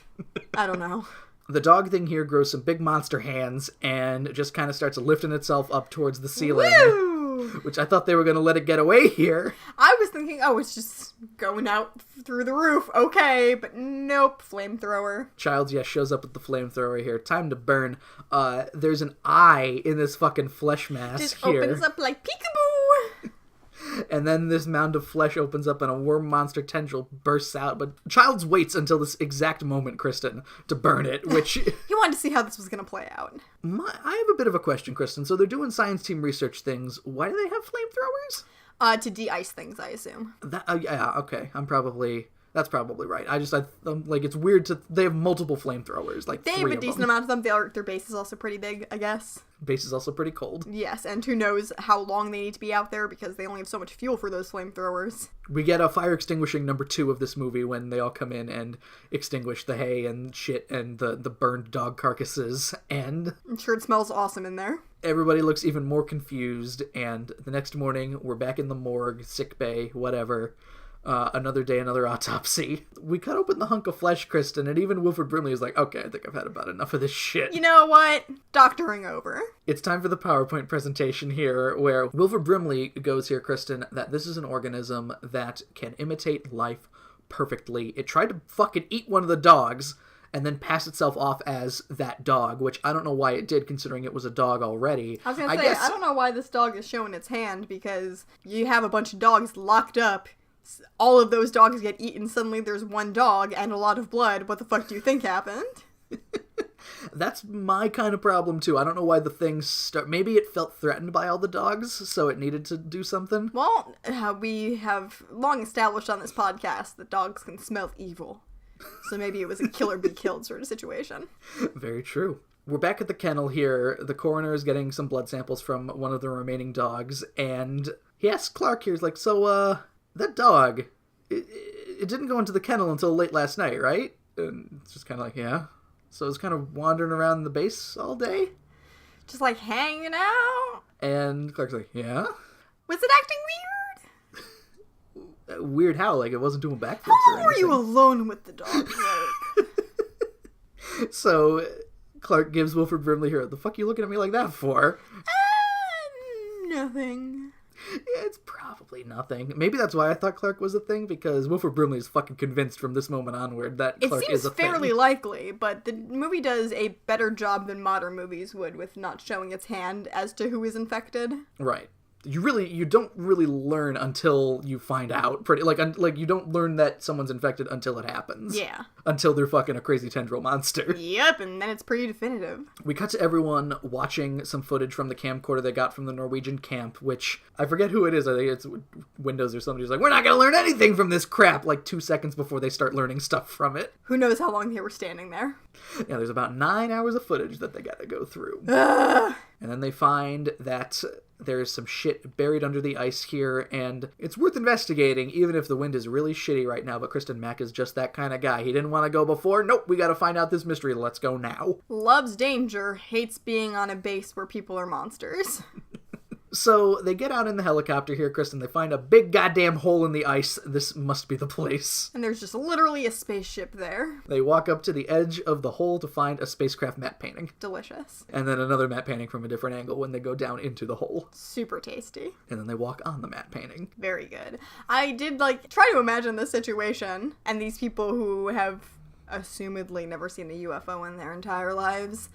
I don't know. The dog thing here grows some big monster hands and just kind of starts lifting itself up towards the ceiling. Woo! Which I thought they were going to let it get away here. I was thinking, oh, it's just going out through the roof. Okay, but nope, flamethrower. Childs, shows up with the flamethrower here. Time to burn. There's an eye in this fucking flesh mass Just here. opens up like peekaboo. And then this mound of flesh opens up and a worm monster tendril bursts out. But Childs waits until this exact moment, Kristen, to burn it, which... He wanted to see how this was going to play out. I have a bit of a question, Kristen. So they're doing science team research things. Why do they have flamethrowers? To de-ice things, I assume. Yeah, okay. That's probably right. It's weird they have multiple flamethrowers, like They have a decent amount of them. Their base is also pretty big, I guess. Base is also pretty cold. Yes, and who knows how long they need to be out there because they only have so much fuel for those flamethrowers. We get a fire extinguishing number 2 of this movie when they all come in and extinguish the hay and shit and the burned dog carcasses, and... I'm sure it smells awesome in there. Everybody looks even more confused, and the next morning, we're back in the morgue, sick bay, whatever. Another day, another autopsy. We cut open the hunk of flesh, Kristen, and even Wilford Brimley is like, okay, I think I've had about enough of this shit. You know what? Doctoring over. It's time for the PowerPoint presentation here, where Wilford Brimley goes here, Kristen, that this is an organism that can imitate life perfectly. It tried to fucking eat one of the dogs, and then pass itself off as that dog, which I don't know why it did, considering it was a dog already. I was gonna say, I don't know why this dog is showing its hand, because you have a bunch of dogs locked up, all of those dogs get eaten, suddenly there's one dog and a lot of blood. What the fuck do you think happened? That's my kind of problem, too. I don't know why the thing maybe it felt threatened by all the dogs, so it needed to do something. Well, we have long established on this podcast that dogs can smell evil. So maybe it was a kill or be killed sort of situation. Very true. We're back at the kennel here. The coroner is getting some blood samples from one of the remaining dogs, and he asks Clark here, he's like, so, that dog, it didn't go into the kennel until late last night, right? And it's just kind of like, yeah. So it's kind of wandering around the base all day? Just like hanging out? And Clark's like, yeah? Was it acting weird? Weird how? Like it wasn't doing backflips How or long anything. were you alone with the dog, Clark? So Clark gives Wilford Brimley here, the fuck you looking at me like that for? Nothing. Yeah, it's probably nothing. Maybe that's why I thought Clark was a thing, because Wilford Brimley is fucking convinced from this moment onward that Clark is a thing. It seems fairly likely, but the movie does a better job than modern movies would with not showing its hand as to who is infected. Right. You don't really learn until you find out. Like you don't learn that someone's infected until it happens. Yeah. Until they're fucking a crazy tendril monster. Yep, and then it's pretty definitive. We cut to everyone watching some footage from the camcorder they got from the Norwegian camp, which I forget who it is. I think it's Windows or somebody who's like, we're not gonna learn anything from this crap, like 2 seconds before they start learning stuff from it. Who knows how long they were standing there. Yeah, there's about 9 hours of footage that they gotta go through. Ugh. And then they find that there's some shit buried under the ice here, and it's worth investigating, even if the wind is really shitty right now, but Kristen Mack is just that kind of guy. He didn't want to go before. Nope, we gotta find out this mystery. Let's go now. Loves danger, hates being on a base where people are monsters. So they get out in the helicopter here, Kristen. They find a big goddamn hole in the ice. This must be the place. And there's just literally a spaceship there. They walk up to the edge of the hole to find a spacecraft matte painting. Delicious. And then another matte painting from a different angle when they go down into the hole. Super tasty. And then they walk on the matte painting. Very good. I did, try to imagine this situation, and these people who have assumedly never seen a UFO in their entire lives,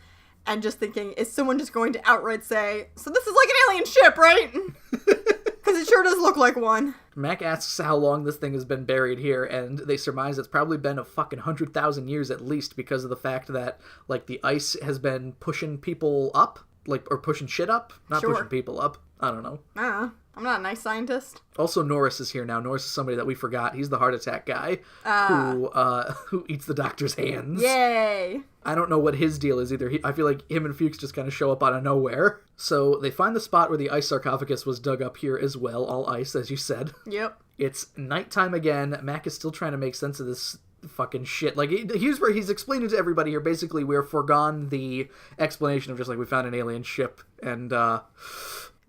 and just thinking, is someone just going to outright say, so this is like an alien ship, right? Because it sure does look like one. Mac asks how long this thing has been buried here, and they surmise it's probably been a fucking 100,000 years at least, because of the fact that, the ice has been pushing people up, or pushing shit up? Not Sure. pushing people up. I don't know. I'm not a nice scientist. Also, Norris is here now. Norris is somebody that we forgot. He's the heart attack guy who eats the doctor's hands. Yay! I don't know what his deal is either. I feel like him and Fuchs just kind of show up out of nowhere. So they find the spot where the ice sarcophagus was dug up here as well. All ice, as you said. Yep. It's nighttime again. Mac is still trying to make sense of this fucking shit. Here's where he's explaining to everybody here. Basically, we're foregone the explanation of just we found an alien ship and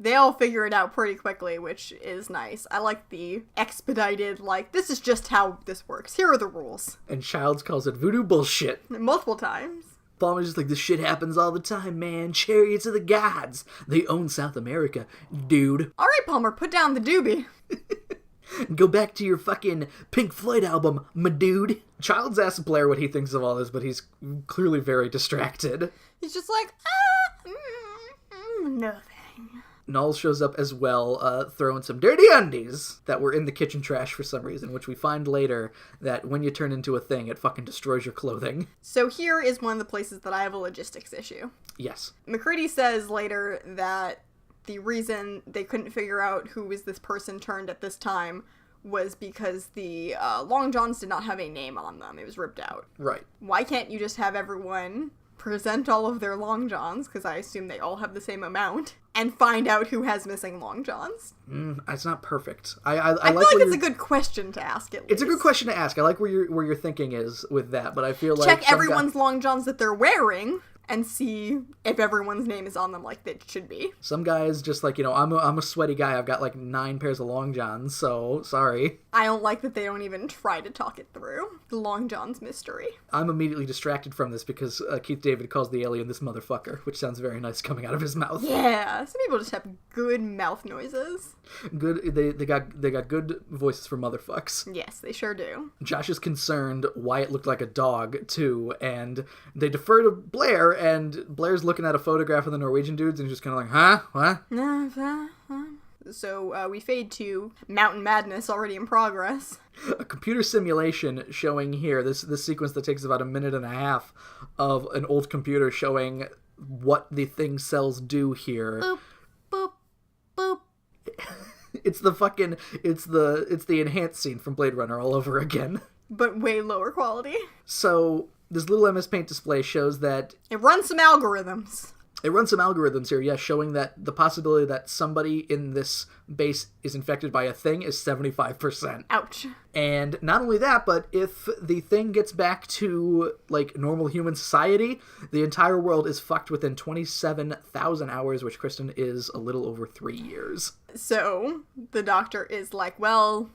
they all figure it out pretty quickly, which is nice. I like the expedited, this is just how this works. Here are the rules. And Childs calls it voodoo bullshit. Multiple times. Palmer's just like, this shit happens all the time, man. Chariots of the gods. They own South America, dude. All right, Palmer, put down the doobie. Go back to your fucking Pink Floyd album, my dude. Childs asks Blair what he thinks of all this, but he's clearly very distracted. He's just like, nothing. Knowles shows up as well, throwing some dirty undies that were in the kitchen trash for some reason, which we find later that when you turn into a thing, it fucking destroys your clothing. So here is one of the places that I have a logistics issue. Yes. McCready says later that the reason they couldn't figure out who was this person turned at this time was because the Long Johns did not have a name on them. It was ripped out. Right. Why can't you just have everyone present all of their Long Johns, because I assume they all have the same amount, and find out who has missing Long Johns? It's not perfect. I feel like it's a good question to ask, at least. It's a good question to ask. I like where your thinking is with that, but I feel like... Check everyone's Long Johns that they're wearing, and see if everyone's name is on them like they should be. Some guys just like, I'm a sweaty guy. I've got like 9 pairs of Long Johns, so sorry. I don't like that they don't even try to talk it through. The Long John's mystery. I'm immediately distracted from this because Keith David calls the alien this motherfucker, which sounds very nice coming out of his mouth. Yeah, some people just have good mouth noises. Good, they got good voices for motherfucks. Yes, they sure do. Josh is concerned why it looked like a dog, too, and they defer to Blair, and Blair's looking at a photograph of the Norwegian dudes, and he's just kind of like, huh? What? So we fade to Mountain Madness already in progress. A computer simulation showing here, this sequence that takes about a minute and a half of an old computer showing what the thing cells do here. Boop, boop, boop. It's the enhanced scene from Blade Runner all over again. But way lower quality. So, this little MS Paint display shows that... It runs some algorithms. It runs some algorithms here, yes, showing that the possibility that somebody in this base is infected by a thing is 75%. Ouch. And not only that, but if the thing gets back to, like, normal human society, the entire world is fucked within 27,000 hours, which, Kristen, is a little over 3 years. So, the doctor is like, well,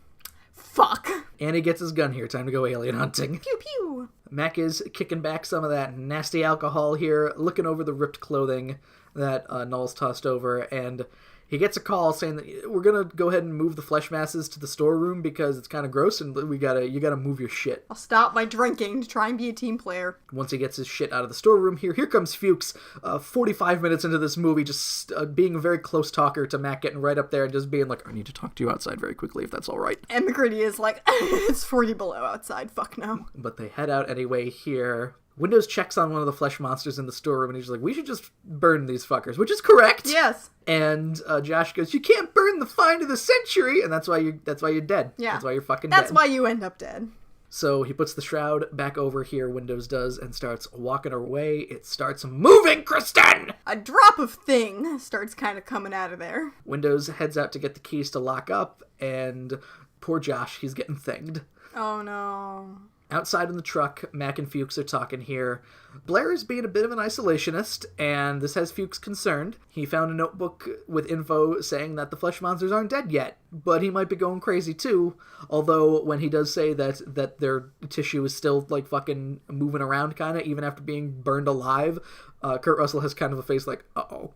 fuck. And he gets his gun here. Time to go alien hunting. Pew pew. Mac is kicking back some of that nasty alcohol here, looking over the ripped clothing that Null's tossed over, and he gets a call saying that we're gonna go ahead and move the flesh masses to the storeroom because it's kind of gross and you gotta move your shit. I'll stop my drinking to try and be a team player. Once he gets his shit out of the storeroom here comes Fuchs, 45 minutes into this movie, just being a very close talker to Mac, getting right up there and just being like, I need to talk to you outside very quickly if that's all right. And McCready is like, it's 40 below outside, fuck no. But they head out anyway here. Windows checks on one of the flesh monsters in the storeroom, and he's like, we should just burn these fuckers, which is correct. Yes. And Josh goes, you can't burn the find of the century, and that's why you're dead. Yeah. That's why you're fucking dead. That's why you end up dead. So he puts the shroud back over here, Windows does, and starts walking away. It starts moving, Kristen! A drop of thing starts kind of coming out of there. Windows heads out to get the keys to lock up, and poor Josh, he's getting thinged. Oh no. Outside in the truck, Mac and Fuchs are talking here. Blair is being a bit of an isolationist, and this has Fuchs concerned. He found a notebook with info saying that the flesh monsters aren't dead yet, but he might be going crazy too, although when he does say that their tissue is still, like, fucking moving around, kind of, even after being burned alive, Kurt Russell has kind of a face like, uh-oh.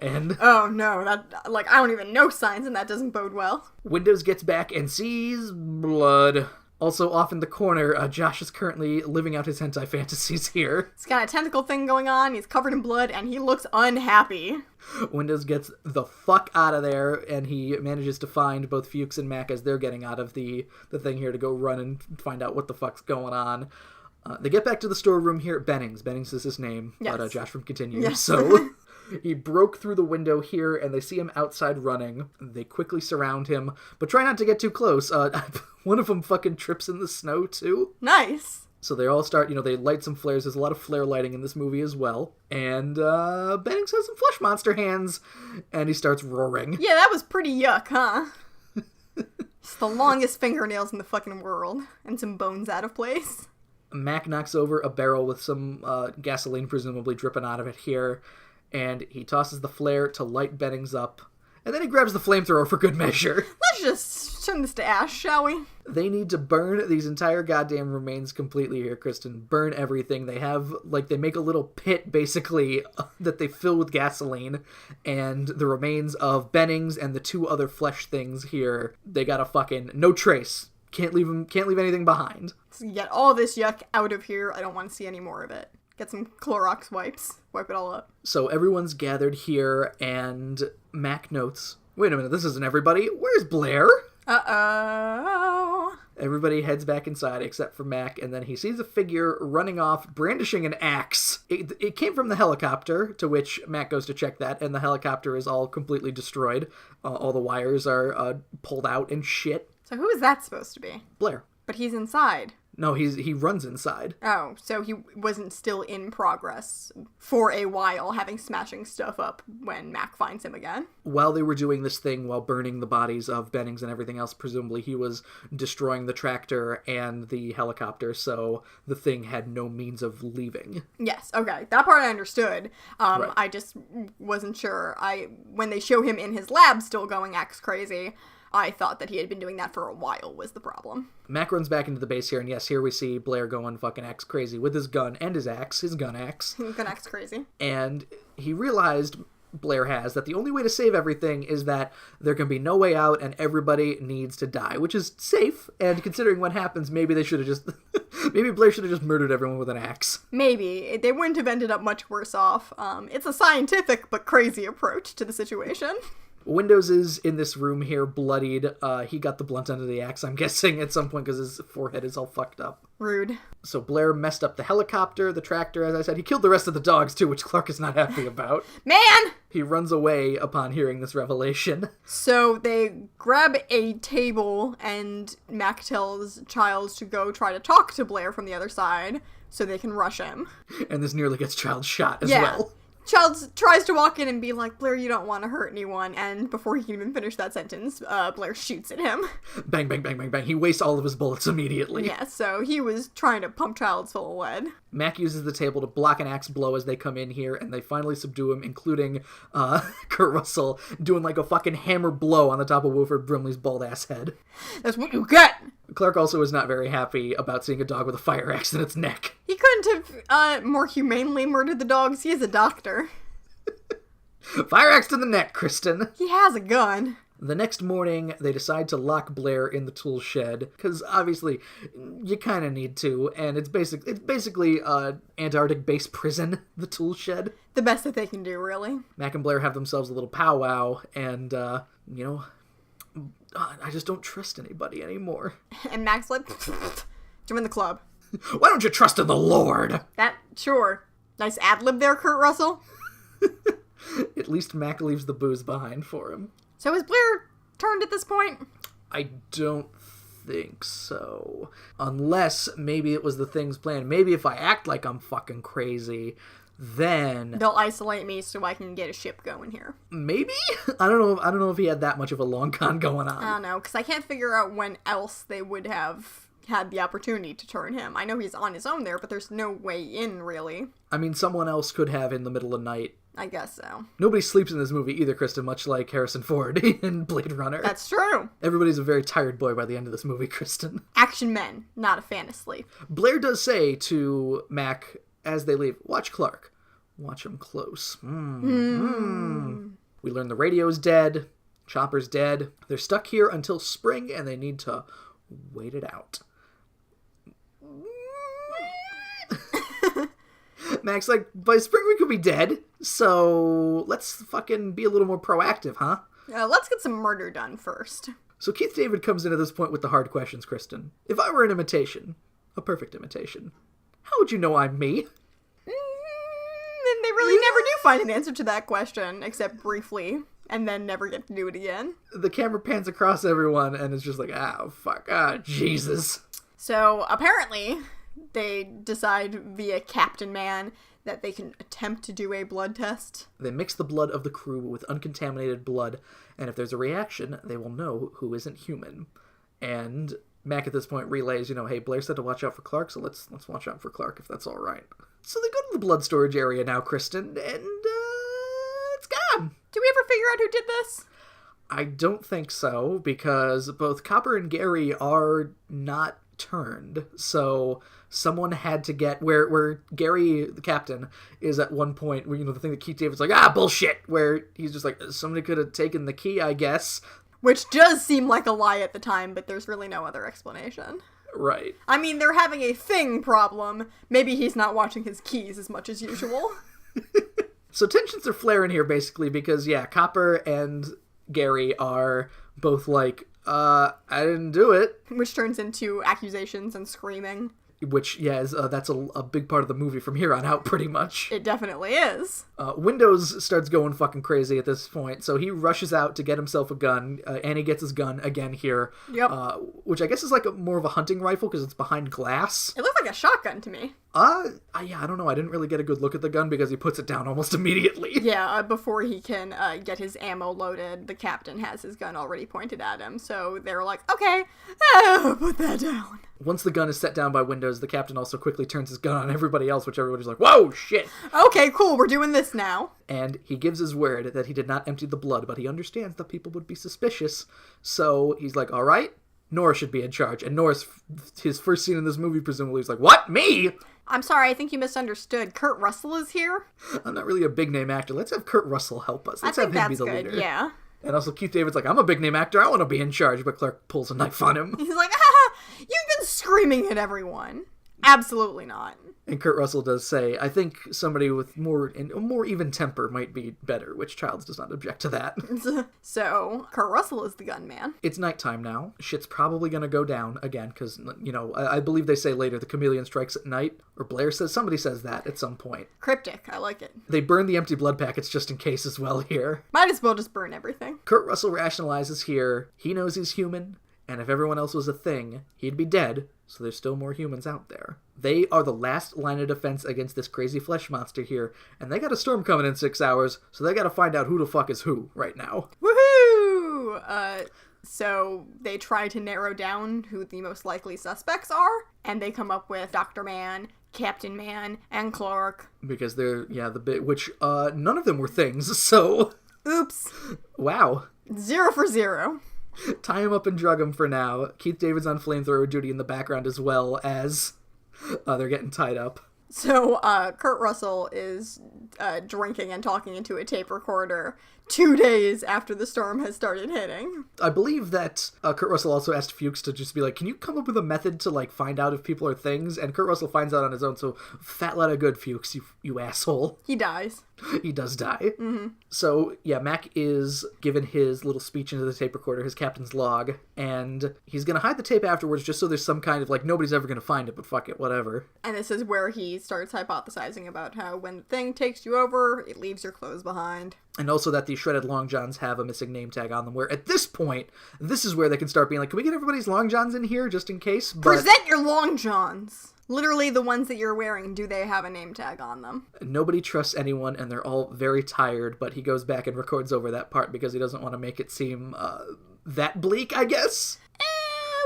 And oh no, that, like, I don't even know signs, and that doesn't bode well. Windows gets back and sees blood. Also, off in the corner, Josh is currently living out his hentai fantasies here. He's got a tentacle thing going on, he's covered in blood, and he looks unhappy. Windows gets the fuck out of there, and he manages to find both Fuchs and Mac as they're getting out of the thing here to go run and find out what the fuck's going on. They get back to the storeroom here. Bennings is his name, yes. But Josh from continues. Yes. So he broke through the window here, and they see him outside running. They quickly surround him, but try not to get too close. One of them fucking trips in the snow, too. Nice. So they all start, they light some flares. There's a lot of flare lighting in this movie as well. And Bennings has some flesh monster hands, and he starts roaring. Yeah, that was pretty yuck, huh? It's the longest fingernails in the fucking world, and some bones out of place. Mac knocks over a barrel with some gasoline presumably dripping out of it here, and he tosses the flare to light Bennings up, and then he grabs the flamethrower for good measure. Let's should just turn this to ash, shall we? They need to burn these entire goddamn remains completely here, Kristen. Burn everything. They have, they make a little pit, basically, that they fill with gasoline, and the remains of Bennings and the two other flesh things here, they gotta fucking, no trace. Can't leave anything behind. So get all this yuck out of here. I don't want to see any more of it. Get some Clorox wipes. Wipe it all up. So everyone's gathered here, and Mac notes, wait a minute, this isn't everybody. Where's Blair? Uh-oh. Everybody heads back inside except for Mac, and then he sees a figure running off, brandishing an axe. It came from the helicopter, to which Mac goes to check that, and the helicopter is all completely destroyed. All the wires are pulled out and shit. So who is that supposed to be? Blair. But he's inside. No, he runs inside. Oh, so he wasn't still in progress for a while, having smashing stuff up when Mac finds him again. While they were doing this thing, while burning the bodies of Bennings and everything else, presumably he was destroying the tractor and the helicopter, so the thing had no means of leaving. Yes, okay. That part I understood. Right. I just wasn't sure. When they show him in his lab still going axe crazy, I thought that he had been doing that for a while was the problem. Mac runs back into the base here, and yes, here we see Blair going fucking axe crazy with his gun and his gun axe. Going axe crazy. And he realized, Blair has, that the only way to save everything is that there can be no way out and everybody needs to die, which is safe, and considering what happens, maybe they should have just... maybe Blair should have just murdered everyone with an axe. Maybe. They wouldn't have ended up much worse off. It's a scientific but crazy approach to the situation. Windows is in this room here, bloodied. He got the blunt end of the axe, I'm guessing, at some point because his forehead is all fucked up. Rude. So Blair messed up the helicopter, the tractor, as I said. He killed the rest of the dogs, too, which Clark is not happy about. Man! He runs away upon hearing this revelation. So they grab a table, and Mac tells Childs to go try to talk to Blair from the other side so they can rush him. And this nearly gets Childs shot as well. Childs tries to walk in and be like, Blair, you don't want to hurt anyone, and before he can even finish that sentence, Blair shoots at him. Bang, bang, bang, bang, bang. He wastes all of his bullets immediately. Yeah, so he was trying to pump Childs full of lead. Mac uses the table to block an axe blow as they come in here, and they finally subdue him, including Kurt Russell doing a fucking hammer blow on the top of Wilford Brimley's bald-ass head. That's what you get! Clark also is not very happy about seeing a dog with a fire axe in its neck. He couldn't have more humanely murdered the dogs. He is a doctor. Fire axe to the neck, Kristen. He has a gun. The next morning, they decide to lock Blair in the tool shed, because obviously you kind of need to, and it's basically Antarctic base prison, the tool shed. The best that they can do, really. Mac and Blair have themselves a little powwow, and, I just don't trust anybody anymore. And Mac's like, join the club. Why don't you trust in the Lord? Sure. Nice ad-lib there, Kurt Russell. At least Mac leaves the booze behind for him. So is Blair turned at this point? I don't think so. Unless maybe it was the thing's plan. Maybe if I act like I'm fucking crazy, then they'll isolate me so I can get a ship going here. Maybe? I don't know if he had that much of a long con going on. I don't know, because I can't figure out when else they would have had the opportunity to turn him. I know he's on his own there, but there's no way in, really. I mean, someone else could have in the middle of the night. I guess so. Nobody sleeps in this movie either, Kristen, much like Harrison Ford in Blade Runner. That's true. Everybody's a very tired boy by the end of this movie, Kristen. Action men, not a fan of sleep. Blair does say to Mac as they leave, watch Clark. Watch him close. We learn the radio's dead. Chopper's dead. They're stuck here until spring, and they need to wait it out. Mac's like, by spring we could be dead, so let's fucking be a little more proactive, huh? Let's get some murder done first. So Keith David comes in at this point with the hard questions, Kristen. If I were an imitation, a perfect imitation, how would you know I'm me? And they really never do find an answer to that question, except briefly, and then never get to do it again. The camera pans across everyone, and it's just like, fuck, Jesus. So, apparently, they decide via Captain Man that they can attempt to do a blood test. They mix the blood of the crew with uncontaminated blood, and if there's a reaction, they will know who isn't human. And Mac at this point relays, hey, Blair said to watch out for Clark, so let's watch out for Clark if that's all right. So they go to the blood storage area now, Kristen, and it's gone. Do we ever figure out who did this? I don't think so, because both Copper and Gary are not turned. So someone had to get where Gary, the captain, is at one point where, the thing that Keith David's like, bullshit, where he's just like, somebody could have taken the key, I guess. Which does seem like a lie at the time, but there's really no other explanation. Right. I mean, they're having a thing problem. Maybe he's not watching his keys as much as usual. So tensions are flaring here, basically, because, Copper and Gary are both like, I didn't do it. Which turns into accusations and screaming. Which, that's a big part of the movie from here on out, pretty much. It definitely is. Windows starts going fucking crazy at this point, so he rushes out to get himself a gun. Annie gets his gun again here. Yep. Which I guess is like more of a hunting rifle, because it's behind glass. It looked like a shotgun to me. I don't know. I didn't really get a good look at the gun, because he puts it down almost immediately. Yeah, before he can get his ammo loaded, the captain has his gun already pointed at him, so they're like, okay, put that down. Once the gun is set down by Windows, the captain also quickly turns his gun on everybody else, which everybody's like, whoa, shit! Okay, cool, we're doing this now. And he gives his word that he did not empty the blood, but he understands that people would be suspicious. So he's like, all right, Nora should be in charge. And Nora's, his first scene in this movie, presumably, is like, what, me? I'm sorry, I think you misunderstood. Kurt Russell is here? I'm not really a big-name actor. Let's have Kurt Russell help us. Let's have him be the leader. Yeah. And also Keith David's like, I'm a big-name actor. I want to be in charge. But Clark pulls a knife on him. He's like, you've been screaming at everyone. Absolutely not. And Kurt Russell does say, I think somebody with a more even temper might be better, which Childs does not object to that. So, Kurt Russell is the gunman. It's nighttime now. Shit's probably going to go down again, because, I believe they say later the chameleon strikes at night, or Blair says, somebody says that at some point. Cryptic, I like it. They burn the empty blood packets just in case as well here. Might as well just burn everything. Kurt Russell rationalizes here, he knows he's human, and if everyone else was a thing, he'd be dead, so there's still more humans out there. They are the last line of defense against this crazy flesh monster here, and they got a storm coming in 6 hours, so they gotta find out who the fuck is who right now. Woohoo! So they try to narrow down who the most likely suspects are, and they come up with Dr. Man, Captain Man, and Clark. Because they're, the bit, which, none of them were things, so... Oops. Wow. 0 for 0. Tie him up and drug him for now. Keith David's on flamethrower duty in the background as well as they're getting tied up. So, Kurt Russell is drinking and talking into a tape recorder 2 days after the storm has started hitting. I believe that Kurt Russell also asked Fuchs to just be like, can you come up with a method to, find out if people are things? And Kurt Russell finds out on his own, so fat lot of good, Fuchs, you asshole. He dies. He does die. Mm-hmm. So, Mac is given his little speech into the tape recorder, his captain's log, and he's going to hide the tape afterwards just so there's some kind of, nobody's ever going to find it, but fuck it, whatever. And this is where he starts hypothesizing about how when the thing takes you over, it leaves your clothes behind. And also that the shredded long johns have a missing name tag on them, where at this point, this is where they can start being like, can we get everybody's long johns in here just in case? But present your long johns! Literally the ones that you're wearing, do they have a name tag on them? Nobody trusts anyone, and they're all very tired, but he goes back and records over that part because he doesn't want to make it seem that bleak, I guess?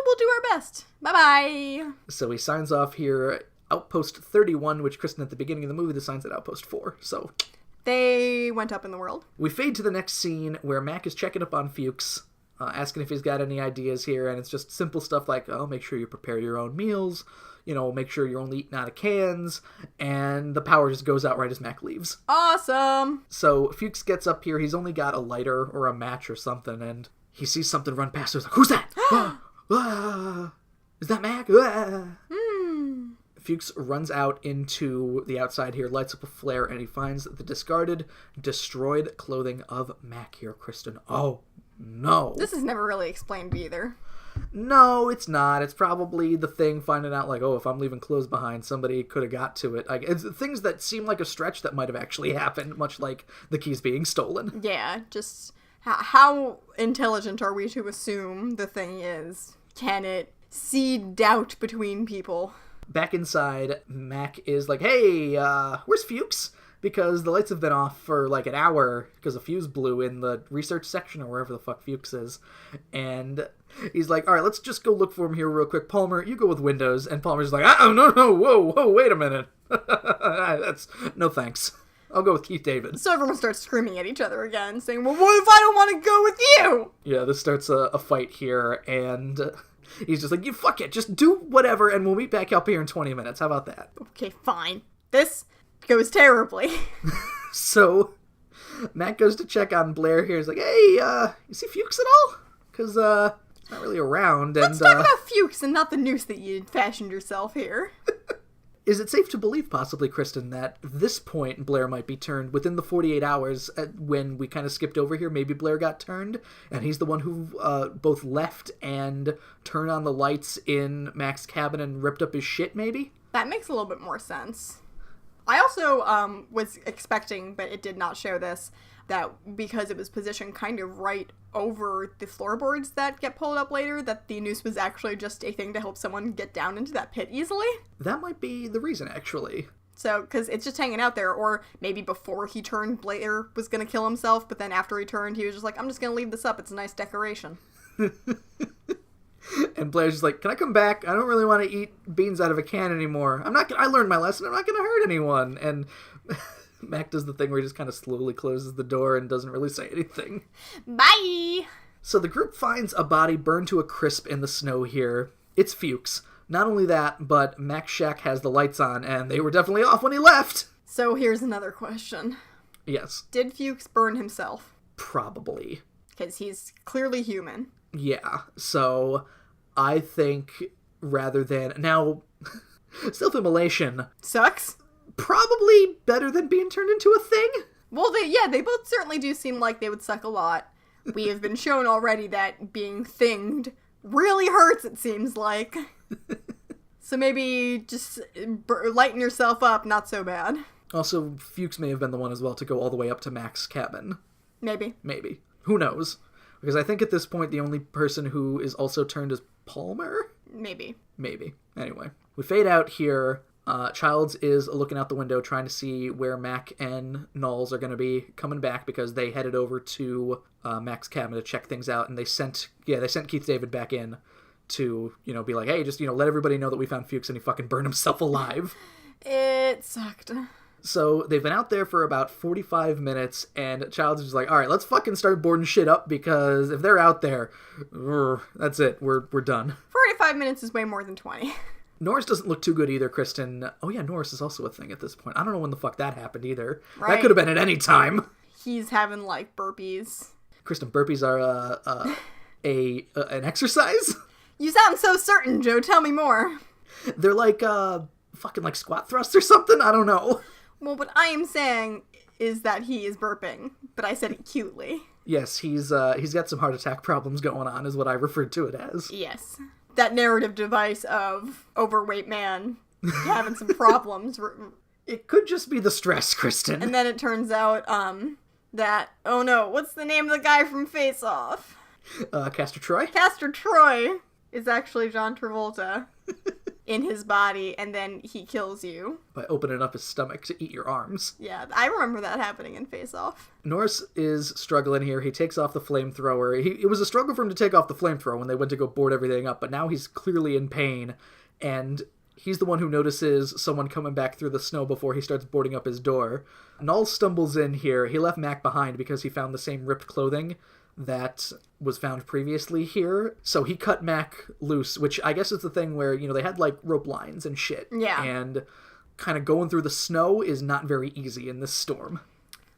We'll do our best. Bye-bye! So he signs off here, Outpost 31, which Kristen at the beginning of the movie assigns at Outpost 4, so... They went up in the world. We fade to the next scene where Mac is checking up on Fuchs, asking if he's got any ideas here, and it's just simple stuff like, make sure you prepare your own meals, make sure you're only eating out of cans, and the power just goes out right as Mac leaves. Awesome! So Fuchs gets up here, he's only got a lighter or a match or something, and he sees something run past him, he's like, who's that? Is that Mac? Fuchs runs out into the outside here, lights up a flare, and he finds the discarded, destroyed clothing of Mac here, Kristen. Oh, no. This is never really explained either. No, it's not. It's probably the thing finding out, if I'm leaving clothes behind, somebody could have got to it. It's things that seem like a stretch that might have actually happened, much like the keys being stolen. Yeah, just how intelligent are we to assume the thing is? Can it seed doubt between people? Back inside, Mac is like, hey, where's Fuchs? Because the lights have been off for an hour because a fuse blew in the research section or wherever the fuck Fuchs is. And he's like, all right, let's just go look for him here real quick. Palmer, you go with Windows. And Palmer's like, no, whoa, wait a minute. No thanks. I'll go with Keith David. So everyone starts screaming at each other again, saying, well, what if I don't want to go with you? Yeah, this starts a fight here, and he's just like, you fuck it, just do whatever, and we'll meet back up here in 20 minutes. How about that? Okay, fine. This goes terribly. So, Matt goes to check on Blair here. He's like, hey, you see Fuchs at all? Because, he's not really around, and, Let's talk about Fuchs and not the noose that you fashioned yourself here. Is it safe to believe, possibly, Kristen, that this point Blair might be turned within the 48 hours when we kind of skipped over here? Maybe Blair got turned, and he's the one who both left and turned on the lights in Mac's cabin and ripped up his shit, maybe? That makes a little bit more sense. I also was expecting, but it did not show this, that because it was positioned kind of right over the floorboards that get pulled up later, that the noose was actually just a thing to help someone get down into that pit easily. That might be the reason, actually. So, because it's just hanging out there, or maybe before he turned, Blair was going to kill himself, but then after he turned, he was just like, I'm just going to leave this up, it's a nice decoration. And Blair's just like, can I come back? I don't really want to eat beans out of a can anymore. I learned my lesson, I'm not going to hurt anyone. And Mac does the thing where he just kind of slowly closes the door and doesn't really say anything. Bye! So the group finds a body burned to a crisp in the snow here. It's Fuchs. Not only that, but Mac's shack has the lights on, and they were definitely off when he left. So here's another question. Yes. Did Fuchs burn himself? Probably. Because he's clearly human. Yeah. So I think rather than... Now, self-immolation... Sucks? Probably better than being turned into a thing. Well, they both certainly do seem like they would suck a lot. We have been shown already that being thinged really hurts, it seems like. So maybe just lighten yourself up, not so bad. Also, Fuchs may have been the one as well to go all the way up to Mac's cabin. Maybe. Who knows? Because I think at this point the only person who is also turned is Palmer? Maybe. Anyway, we fade out here. Childs is looking out the window trying to see where Mac and Knowles are going to be coming back because they headed over to Mac's cabin to check things out, and they sent Keith David back in to, be like, hey, just, let everybody know that we found Fuchs and he fucking burned himself alive. It sucked. So they've been out there for about 45 minutes, and Childs is just like, all right, let's fucking start boarding shit up because if they're out there, that's it. We're done. 45 minutes is way more than 20. Norris doesn't look too good either, Kristen. Oh yeah, Norris is also a thing at this point. I don't know when the fuck that happened either. Right. That could have been at any time. He's having, burpees. Kristen, burpees are an exercise? You sound so certain, Joe. Tell me more. They're fucking squat thrusts or something? I don't know. Well, what I am saying is that he is burping, but I said it cutely. Yes, he's got some heart attack problems going on, is what I referred to it as. Yes. That narrative device of overweight man having some problems. It could just be the stress, Kristen. And then it turns out, that, oh no, what's the name of the guy from Face Off? Castor Troy? Castor Troy is actually John Travolta in his body, and then he kills you. By opening up his stomach to eat your arms. Yeah, I remember that happening in Face Off. Norris is struggling here. He takes off the flamethrower. It was a struggle for him to take off the flamethrower when they went to go board everything up, but now he's clearly in pain, and he's the one who notices someone coming back through the snow before he starts boarding up his door. Null stumbles in here. He left Mac behind because he found the same ripped clothing that was found previously here. So he cut Mac loose, which I guess is the thing where, they had rope lines and shit. Yeah. And kind of going through the snow is not very easy in this storm.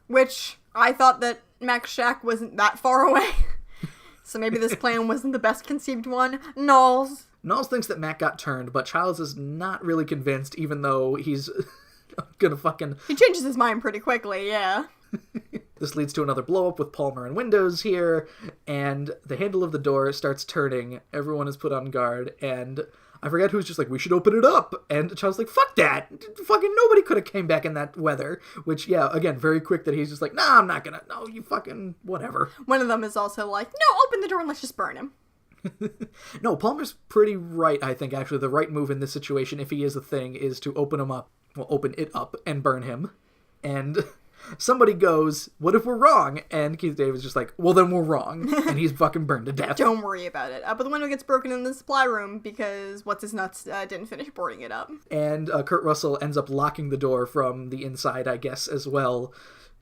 Which, I thought that Mac's shack wasn't that far away. So maybe this plan wasn't the best conceived one. Knowles thinks that Mac got turned, but Childs is not really convinced, even though he's gonna fucking... He changes his mind pretty quickly, yeah. This leads to another blow-up with Palmer and Windows here, and the handle of the door starts turning. Everyone is put on guard, and I forget who's just like, we should open it up. And Child's like, fuck that. Fucking nobody could have came back in that weather. Which, yeah, again, very quick that he's just like, nah, I'm not gonna. No, you fucking whatever. One of them is also like, no, open the door and let's just burn him. No, Palmer's pretty right, I think, actually. The right move in this situation, if he is a thing, is to open it up, and burn him. And Somebody goes, what if we're wrong? And Keith David's just like, well, then we're wrong. And he's fucking burned to death. Don't worry about it. But the window gets broken in the supply room because What's-His-Nuts didn't finish boarding it up. And Kurt Russell ends up locking the door from the inside, I guess, as well.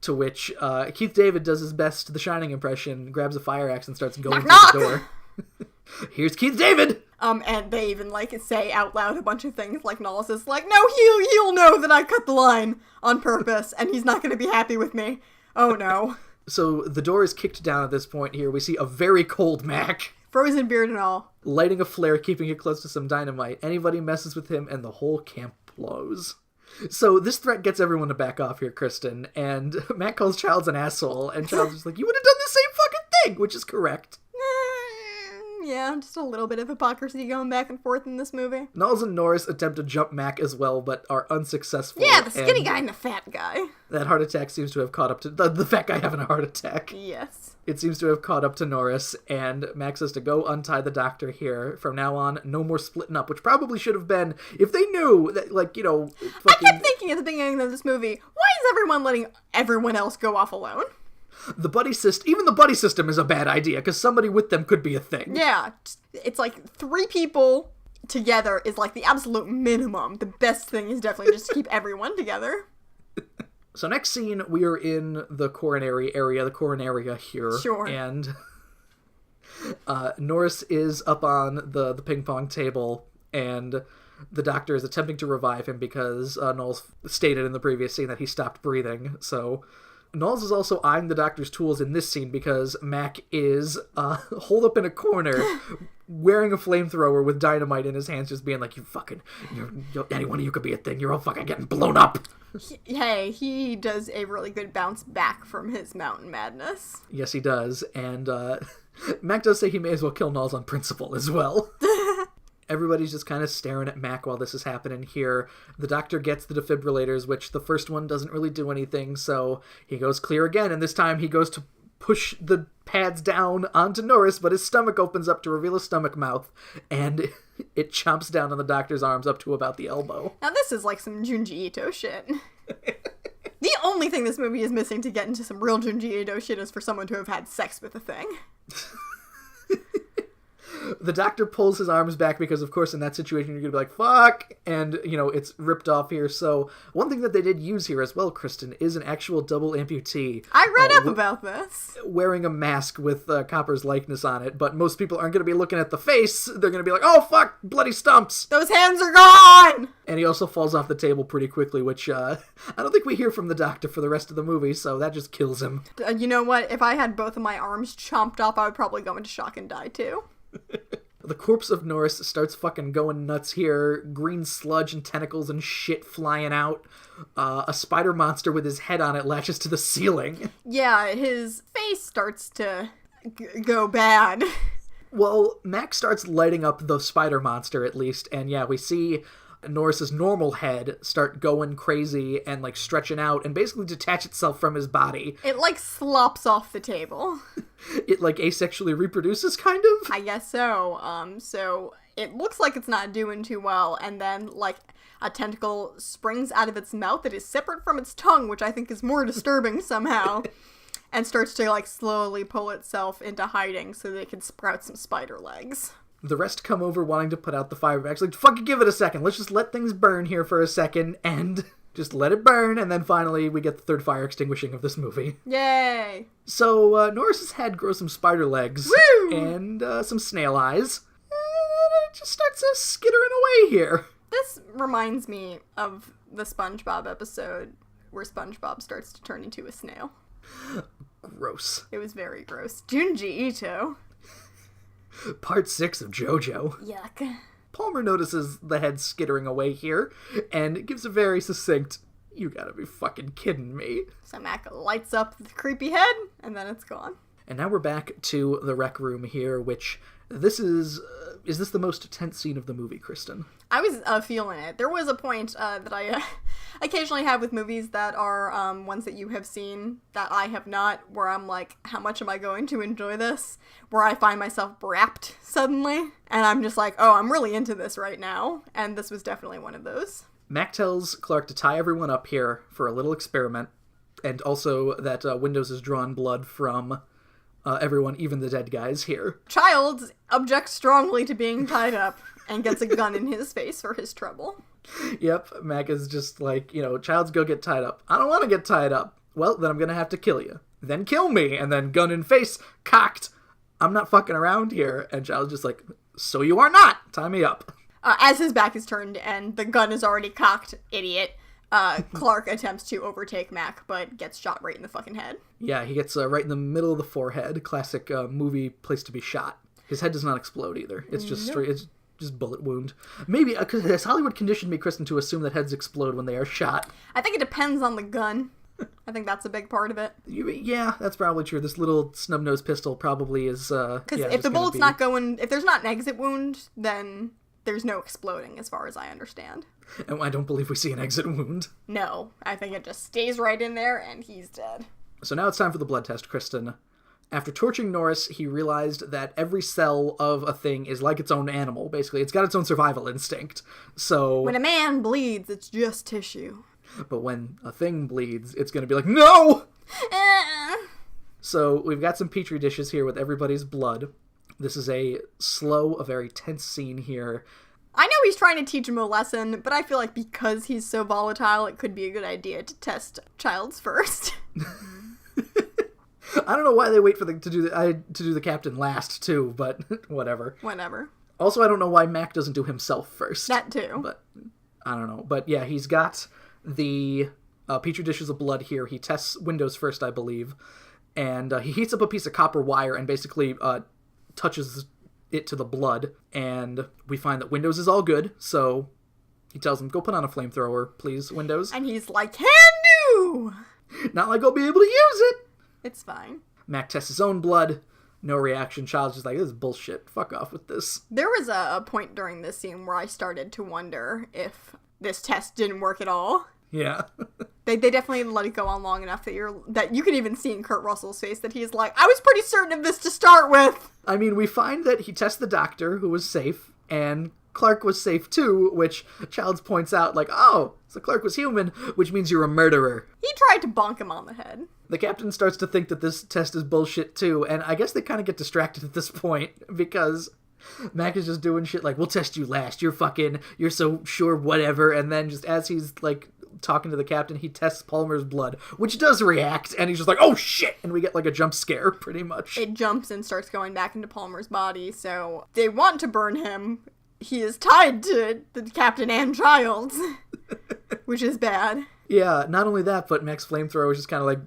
To which Keith David does his best The Shining impression, grabs a fire axe and starts going Knock, through the door. Here's Keith David! And they even, like, say out loud a bunch of things, like Nollis is like, no, he'll know that I cut the line on purpose, and he's not going to be happy with me. Oh, no. So the door is kicked down at this point here. We see a very cold Mac. Frozen beard and all. Lighting a flare, keeping it close to some dynamite. Anybody messes with him, and the whole camp blows. So this threat gets everyone to back off here, Kristen, and Mac calls Childs an asshole, and Childs is like, you would have done the same fucking thing, which is correct. Yeah, just a little bit of hypocrisy going back and forth in this movie. Knowles and Norris attempt to jump Mac as well, but are unsuccessful. Yeah, the skinny guy and the fat guy. That heart attack seems to have caught up to... The fat guy having a heart attack. Yes. It seems to have caught up to Norris, and Max has to go untie the doctor here. From now on, no more splitting up, which probably should have been, if they knew that, like, you know... Fucking... I kept thinking at the beginning of this movie, why is everyone letting everyone else go off alone? The buddy system, even the buddy system is a bad idea, because somebody with them could be a thing. Yeah, it's like 3 people together is like the absolute minimum. The best thing is definitely just to keep everyone together. So next scene, we are in the coronary area, here. Sure. And Norris is up on the ping pong table, and the doctor is attempting to revive him because Knowles stated in the previous scene that he stopped breathing, so... Knowles is also eyeing the doctor's tools in this scene because Mac is holed up in a corner wearing a flamethrower with dynamite in his hands, just being like, any one of you could be a thing. You're all fucking getting blown up. He does a really good bounce back from his mountain madness. Yes, he does. And Mac does say he may as well kill Knowles on principle as well. Everybody's just kind of staring at Mac while this is happening here. The doctor gets the defibrillators, which the first one doesn't really do anything, so he goes clear again, and this time he goes to push the pads down onto Norris, but his stomach opens up to reveal a stomach mouth, and it chomps down on the doctor's arms up to about the elbow. Now this is like some Junji Ito shit. The only thing this movie is missing to get into some real Junji Ito shit is for someone to have had sex with a thing. The doctor pulls his arms back because, of course, in that situation, you're going to be like, fuck! And, you know, it's ripped off here. So, one thing that they did use here as well, Kristen, is an actual double amputee. I read up about this. Wearing a mask with Copper's likeness on it, but most people aren't going to be looking at the face. They're going to be like, oh, fuck! Bloody stumps! Those hands are gone! And he also falls off the table pretty quickly, which I don't think we hear from the doctor for the rest of the movie, so that just kills him. You know what? If I had both of my arms chomped off, I would probably go into shock and die, too. The corpse of Norris starts fucking going nuts here. Green sludge and tentacles and shit flying out. A spider monster with his head on it latches to the ceiling. Yeah, his face starts to go bad. Well, Max starts lighting up the spider monster, at least, and yeah, we see Norris's normal head start going crazy and, like, stretching out and basically detach itself from his body. It, like, slops off the table. It, like, asexually reproduces, kind of? I guess so. So it looks like it's not doing too well, and then, like, a tentacle springs out of its mouth that is separate from its tongue, which I think is more disturbing somehow, and starts to, like, slowly pull itself into hiding so they can sprout some spider legs. The rest come over wanting to put out the fire. Actually, fucking give it a second. Let's just let things burn here for a second and just let it burn. And then finally we get the third fire extinguishing of this movie. Yay! So Norris's head grows some spider legs. Woo! And some snail eyes. And it just starts skittering away here. This reminds me of the SpongeBob episode where SpongeBob starts to turn into a snail. Gross. It was very gross. Junji Ito. Part 6 of JoJo. Yuck. Palmer notices the head skittering away here, and gives a very succinct, you gotta be fucking kidding me. So Mac lights up the creepy head, and then it's gone. And now we're back to the rec room here, which this is this the most tense scene of the movie, Kristen? I was feeling it. There was a point that I occasionally have with movies that are ones that you have seen that I have not, where I'm like, how much am I going to enjoy this? Where I find myself rapt suddenly, and I'm just like, oh, I'm really into this right now. And this was definitely one of those. Mac tells Clark to tie everyone up here for a little experiment. And also that Windows has drawn blood from everyone, even the dead guys here. Childs objects strongly to being tied up and gets a gun in his face for his trouble. Yep, Mac is just like, Childs, go get tied up. I don't want to get tied up. Well, then I'm gonna have to kill you. Then kill me, and then gun in face, cocked. I'm not fucking around here. And Childs just like, so you are not. Tie me up. As his back is turned and the gun is already cocked, idiot, Clark attempts to overtake Mac, but gets shot right in the fucking head. Yeah, he gets right in the middle of the forehead. Classic movie place to be shot. His head does not explode either. It's just straight. It's just bullet wound. Maybe because has Hollywood conditioned me, Kristen, to assume that heads explode when they are shot. I think it depends on the gun. I think that's a big part of it. Yeah, that's probably true. This little snub-nosed pistol probably is. Because if the bullet's not going, if there's not an exit wound, then there's no exploding, as far as I understand. And I don't believe we see an exit wound. No, I think it just stays right in there, and he's dead. So now it's time for the blood test, Kristen. After torching Norris, he realized that every cell of a thing is like its own animal, basically. It's got its own survival instinct. So when a man bleeds, it's just tissue. But when a thing bleeds, it's going to be like, no! So we've got some petri dishes here with everybody's blood. This is a very tense scene here. I know he's trying to teach him a lesson, but I feel like because he's so volatile, it could be a good idea to test Childs first. I don't know why they wait for to do the captain last too, but whatever. Whatever. Also, I don't know why Mac doesn't do himself first. That too. But I don't know. But yeah, he's got the petri dishes of blood here. He tests Windows first, I believe, and he heats up a piece of copper wire and basically touches it to the blood, and we find that Windows is all good, so he tells him, go put on a flamethrower, please, Windows. And he's like, can do! Not like I'll be able to use it! It's fine. Mac tests his own blood, no reaction. Child's just like, this is bullshit, fuck off with this. There was a point during this scene where I started to wonder if this test didn't work at all. Yeah. They definitely let it go on long enough that you can even see in Kurt Russell's face that he's like, I was pretty certain of this to start with. I mean, we find that he tests the doctor, who was safe, and Clark was safe too, which Childs points out, like, oh, so Clark was human, which means you're a murderer. He tried to bonk him on the head. The captain starts to think that this test is bullshit too, and I guess they kind of get distracted at this point, because Mac is just doing shit like, we'll test you last, you're so sure, whatever, and then just as he's, like, talking to the captain, he tests Palmer's blood, which does react, and he's just like, oh shit, and we get like a jump scare, pretty much. It jumps and starts going back into Palmer's body, so they want to burn him. He is tied to the captain and Childs, which is bad. Yeah, not only that, but Mac's flamethrower is just kind of like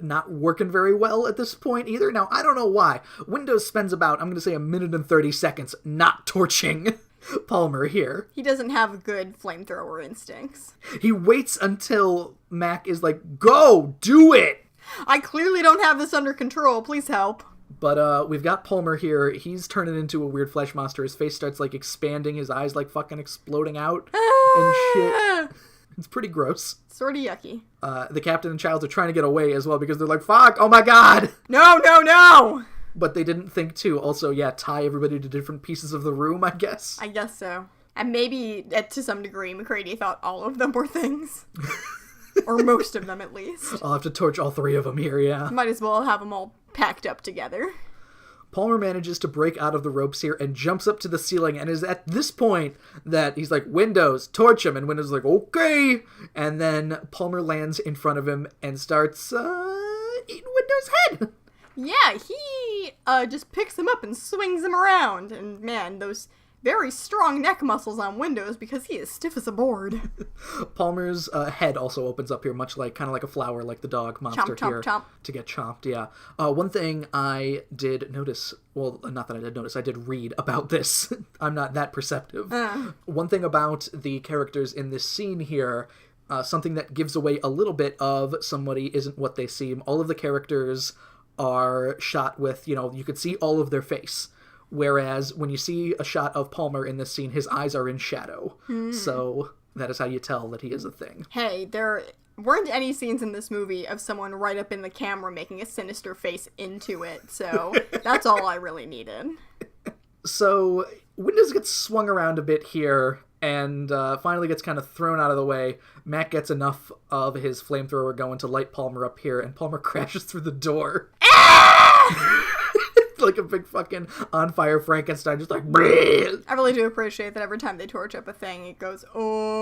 not working very well at this point either. Now, I don't know why. Windows spends about, I'm going to say, 1 minute and 30 seconds not torching Palmer here. He doesn't have good flamethrower instincts. He waits until Mac is like, go, do it! I clearly don't have this under control, please help. But we've got Palmer here. He's turning into a weird flesh monster. His face starts like expanding, his eyes like fucking exploding out and shit. It's pretty gross. Sort of yucky. The captain and Childs are trying to get away as well because they're like, fuck, oh my god! No! But they didn't think to also, tie everybody to different pieces of the room, I guess. I guess so. And maybe, to some degree, McCready thought all of them were things. Or most of them, at least. I'll have to torch all 3 of them here, yeah. Might as well have them all packed up together. Palmer manages to break out of the ropes here and jumps up to the ceiling, and is at this point that he's like, Windows, torch him, and Windows is like, okay! And then Palmer lands in front of him and starts, eating Windows' head! Yeah, he just picks him up and swings him around, and man, those very strong neck muscles on Windows because he is stiff as a board. Palmer's head also opens up here, much like, kind of like a flower, like the dog monster chomp, here. chomp. To get chomped, yeah. One thing I did notice, well, not that I did notice, I did read about this. I'm not that perceptive. One thing about the characters in this scene here, something that gives away a little bit of somebody isn't what they seem. All of the characters are shot with, you could see all of their face. Whereas when you see a shot of Palmer in this scene, his eyes are in shadow. So that is how you tell that he is a thing. Hey, there weren't any scenes in this movie of someone right up in the camera making a sinister face into it, so that's all I really needed. So Windows gets swung around a bit here, and finally gets kind of thrown out of the way. Mac gets enough of his flamethrower going to light Palmer up here, and Palmer crashes through the door. Like a big fucking on-fire Frankenstein, just like... Bleh! I really do appreciate that every time they torch up a thing, it goes, oh,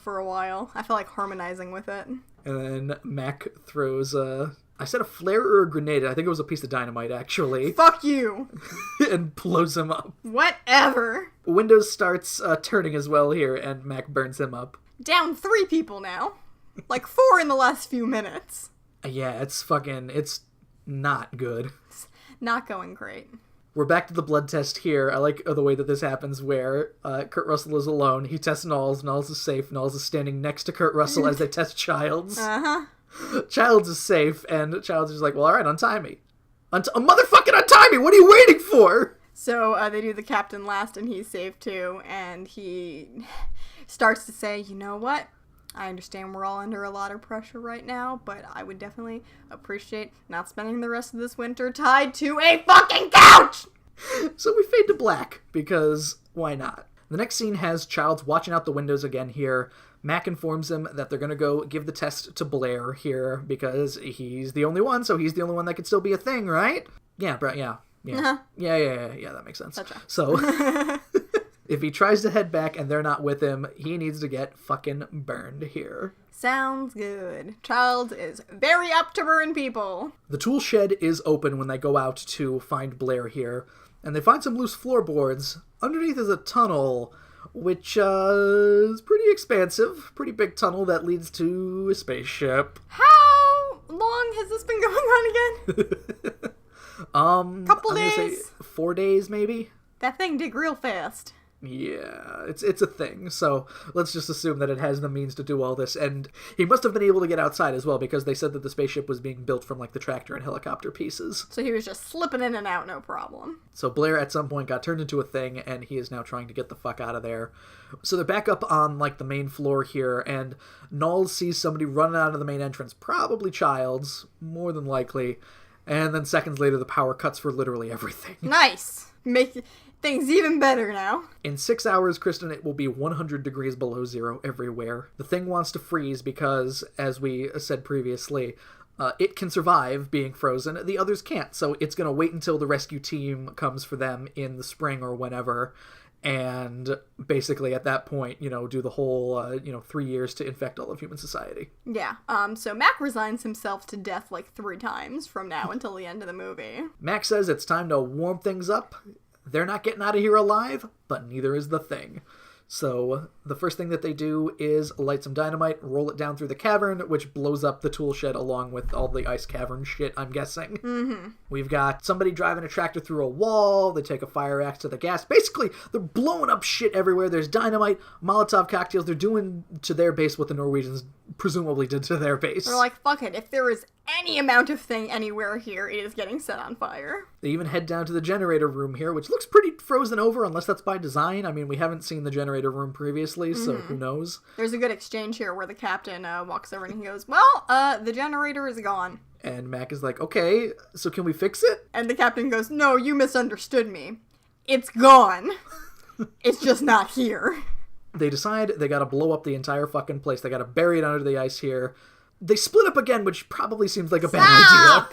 for a while. I feel like harmonizing with it. And then Mac throws I said a flare or a grenade. I think it was a piece of dynamite, actually. Fuck you! And blows him up. Whatever. Windows starts turning as well here, and Mac burns him up. Down 3 people now. Like 4 in the last few minutes. Yeah, it's not good. It's not going great. We're back to the blood test here. I like the way that this happens where Kurt Russell is alone. He tests Knowles. Knowles is safe. Knowles is standing next to Kurt Russell as they test Childs. Uh-huh. Childs is safe, and Childs is like, well, all right, untie me. Motherfucking untie me! What are you waiting for? So they do the captain last, and he's safe too, and he starts to say, you know what? I understand we're all under a lot of pressure right now, but I would definitely appreciate not spending the rest of this winter tied to a fucking couch! So we fade to black, because why not? The next scene has Childs watching out the windows again here. Mac informs him that they're going to go give the test to Blair here, because he's the only one, so he's the only one that could still be a thing, right? Yeah, yeah. Uh-huh. Yeah, that makes sense. Gotcha. So... If he tries to head back and they're not with him, he needs to get fucking burned here. Sounds good. Childs is very up to burn people. The tool shed is open when they go out to find Blair here, and they find some loose floorboards. Underneath is a tunnel, which is pretty expansive. Pretty big tunnel that leads to a spaceship. How long has this been going on again? Couple I'm days? gonna say 4 days, maybe? That thing dig real fast. Yeah, it's a thing, so let's just assume that it has the means to do all this, and he must have been able to get outside as well, because they said that the spaceship was being built from, like, the tractor and helicopter pieces. So he was just slipping in and out, no problem. So Blair at some point got turned into a thing, and he is now trying to get the fuck out of there. So they're back up on, like, the main floor here, and Knowles sees somebody running out of the main entrance, probably Childs, more than likely, and then seconds later the power cuts for literally everything. Nice! Make things even better now. In 6 hours, Kristen, it will be 100 degrees below zero everywhere. The thing wants to freeze because, as we said previously, it can survive being frozen. The others can't, so it's going to wait until the rescue team comes for them in the spring or whenever, and basically at that point, do the whole, 3 years to infect all of human society. Yeah. So Mac resigns himself to death like 3 times from now until the end of the movie. Mac says it's time to warm things up. They're not getting out of here alive, but neither is the thing. So the first thing that they do is light some dynamite, roll it down through the cavern, which blows up the tool shed along with all the ice cavern shit, I'm guessing. Mm-hmm. We've got somebody driving a tractor through a wall. They take a fire axe to the gas. Basically, they're blowing up shit everywhere. There's dynamite, Molotov cocktails. They're doing to their base what the Norwegians presumably did to their base. They're like, fuck it. If there is any amount of thing anywhere here, it is getting set on fire. They even head down to the generator room here, which looks pretty frozen over, unless that's by design. I mean, we haven't seen the generator room previously, so who knows? There's a good exchange here where the captain walks over and he goes, well, the generator is gone. And Mac is like, okay, so can we fix it? And the captain goes, no, you misunderstood me. It's gone. It's just not here. They decide they gotta blow up the entire fucking place. They gotta bury it under the ice here. They split up again, which probably seems like a bad idea.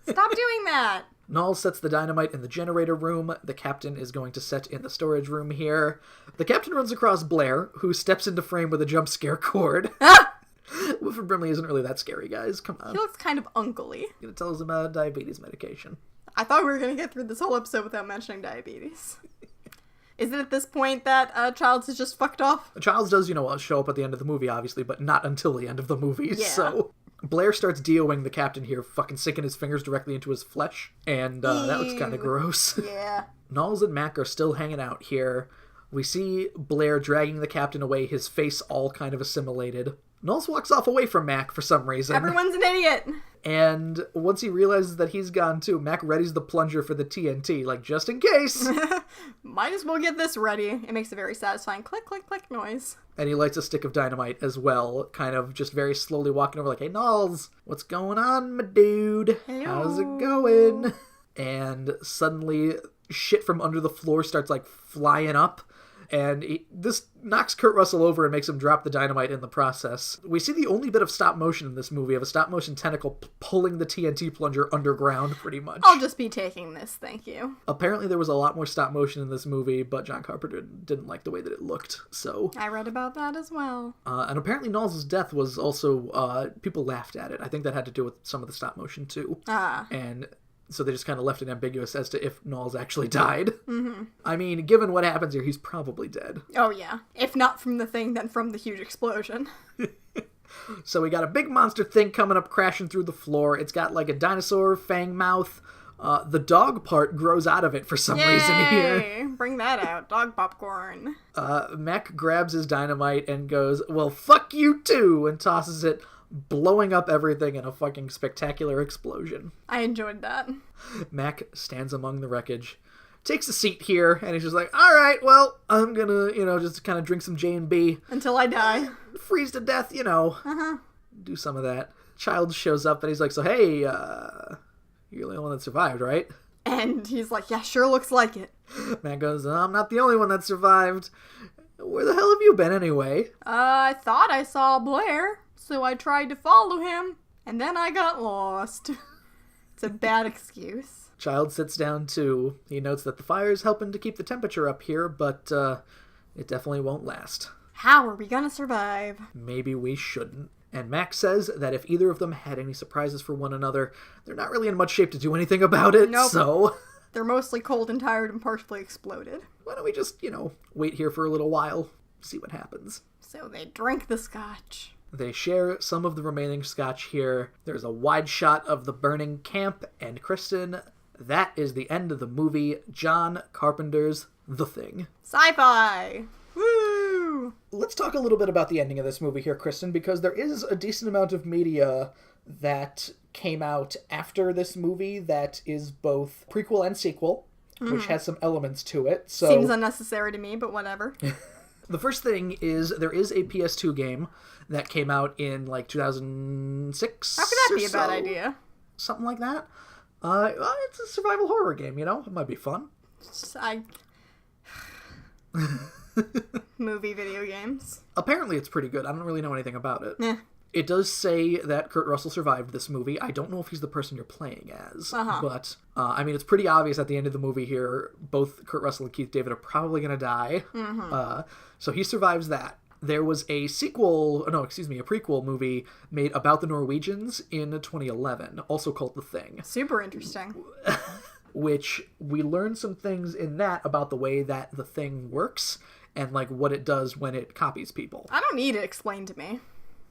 Stop doing that! Knowles sets the dynamite in the generator room. The captain is going to set in the storage room here. The captain runs across Blair, who steps into frame with a jump scare cord. Wilford Brimley isn't really that scary, guys. Come on. He looks kind of uncle-y. Gonna tell us about diabetes medication. I thought we were gonna get through this whole episode without mentioning diabetes. Is it at this point that Childs is just fucked off? Childs does, show up at the end of the movie, obviously, but not until the end of the movie, Yeah. So... Blair starts DOing the captain here, fucking sinking his fingers directly into his flesh, and that looks kind of gross. Yeah. Knowles and Mac are still hanging out here. We see Blair dragging the captain away, his face all kind of assimilated. Knowles walks off away from Mac for some reason. Everyone's an idiot! And once he realizes that he's gone too, Mac readies the plunger for the TNT, like, just in case. Might as well get this ready. It makes a very satisfying click, click, click noise. And he lights a stick of dynamite as well, kind of just very slowly walking over like, hey, Knowles, what's going on, my dude? Hello. How's it going? And suddenly, shit from under the floor starts, like, flying up. And this knocks Kurt Russell over and makes him drop the dynamite in the process. We see the only bit of stop motion in this movie of a stop motion tentacle pulling the TNT plunger underground, pretty much. I'll just be taking this, thank you. Apparently there was a lot more stop motion in this movie, but John Carpenter didn't like the way that it looked, so... I read about that as well. And apparently Knowles' death was also... people laughed at it. I think that had to do with some of the stop motion, too. And... so they just kind of left it ambiguous as to if Knowles actually died. Mm-hmm. I mean, given what happens here, he's probably dead. Oh, yeah. If not from the thing, then from the huge explosion. So we got a big monster thing coming up, crashing through the floor. It's got, like, a dinosaur fang mouth. The dog part grows out of it for some reason here. Bring that out. Dog popcorn. Mac grabs his dynamite and goes, well, fuck you too, and tosses it, blowing up everything in a fucking spectacular explosion. I enjoyed that. Mac stands among the wreckage, takes a seat here, and he's just like, alright, well, I'm gonna, just kind of drink some J&B. Until I die. Freeze to death, do some of that. Child shows up and he's like, so hey, you're the only one that survived, right? And he's like, yeah, sure looks like it. Mac goes, I'm not the only one that survived. Where the hell have you been anyway? I thought I saw Blair. So I tried to follow him, and then I got lost. It's a bad excuse. Child sits down too. He notes that the fire is helping to keep the temperature up here, but it definitely won't last. How are we gonna survive? Maybe we shouldn't. And Max says that if either of them had any surprises for one another, they're not really in much shape to do anything about it, nope. So... they're mostly cold and tired and partially exploded. Why don't we just, wait here for a little while, see what happens. So they drink the scotch. They share some of the remaining scotch here. There's a wide shot of the burning camp, and Kristen, that is the end of the movie, John Carpenter's The Thing. Sci-fi! Woo! Let's talk a little bit about the ending of this movie here, Kristen, because there is a decent amount of media that came out after this movie that is both prequel and sequel, which has some elements to it. So seems unnecessary to me, but whatever. The first thing is there is a PS2 game that came out in, 2006. How could that be a bad idea? Something like that. It's a survival horror game, It might be fun. Movie video games. Apparently it's pretty good. I don't really know anything about it. Eh. It does say that Kurt Russell survived this movie. I don't know if he's the person you're playing as. But, it's pretty obvious at the end of the movie here, both Kurt Russell and Keith David are probably going to die. Mm-hmm. So he survives that. There was a prequel movie made about the Norwegians in 2011, also called The Thing. Super interesting. Which we learned some things in that about the way that The Thing works and, what it does when it copies people. I don't need it explained to me.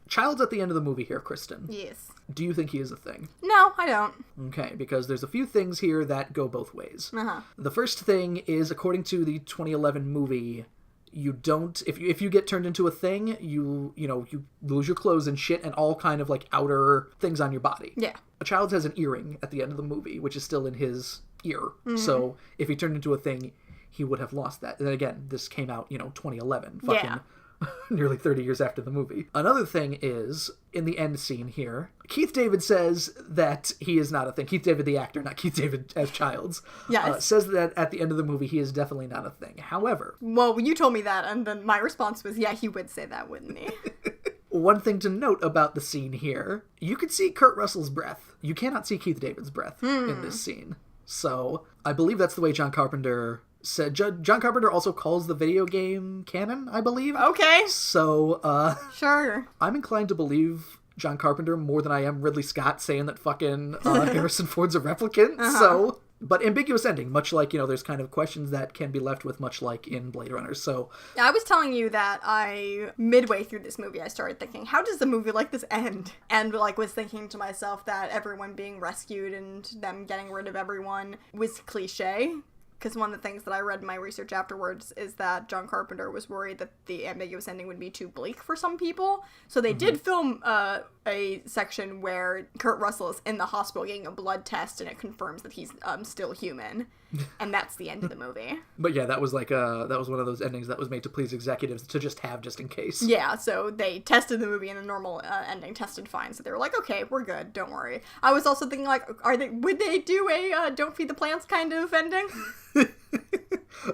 Child's at the end of the movie here, Kristen. Yes. Do you think he is a thing? No, I don't. Okay, because there's a few things here that go both ways. Uh-huh. The first thing is, according to the 2011 movie, you don't, if you get turned into a thing, you lose your clothes and shit and all kind of outer things on your body. Yeah. A child has an earring at the end of the movie, which is still in his ear. Mm-hmm. So if he turned into a thing, he would have lost that. And then again, this came out, 2011. Fucking nearly 30 years after the movie. Another thing is, in the end scene here, Keith David says that he is not a thing. Keith David, the actor, not Keith David as Childs. Yes. Says that at the end of the movie, he is definitely not a thing. However... well, you told me that, and then my response was, yeah, he would say that, wouldn't he? One thing to note about the scene here, you can see Kurt Russell's breath. You cannot see Keith David's breath in this scene. So, I believe that's the way John Carpenter said. John Carpenter also calls the video game canon, I believe. Okay. So, sure. I'm inclined to believe John Carpenter more than I am Ridley Scott saying that fucking Harrison Ford's a replicant. Uh-huh. So, but ambiguous ending, much like, there's kind of questions that can be left with, much like in Blade Runner. So, I was telling you that midway through this movie, I started thinking, how does a movie like this end? And, was thinking to myself that everyone being rescued and them getting rid of everyone was cliche. Because one of the things that I read in my research afterwards is that John Carpenter was worried that the ambiguous ending would be too bleak for some people. So they did film a section where Kurt Russell is in the hospital getting a blood test and it confirms that he's still human. And that's the end of the movie. But yeah, that was that was one of those endings that was made to please executives to just have just in case. Yeah, so they tested the movie and the normal ending tested fine. So they were like, okay, we're good, don't worry. I was also thinking would they do a Don't Feed the Plants kind of ending?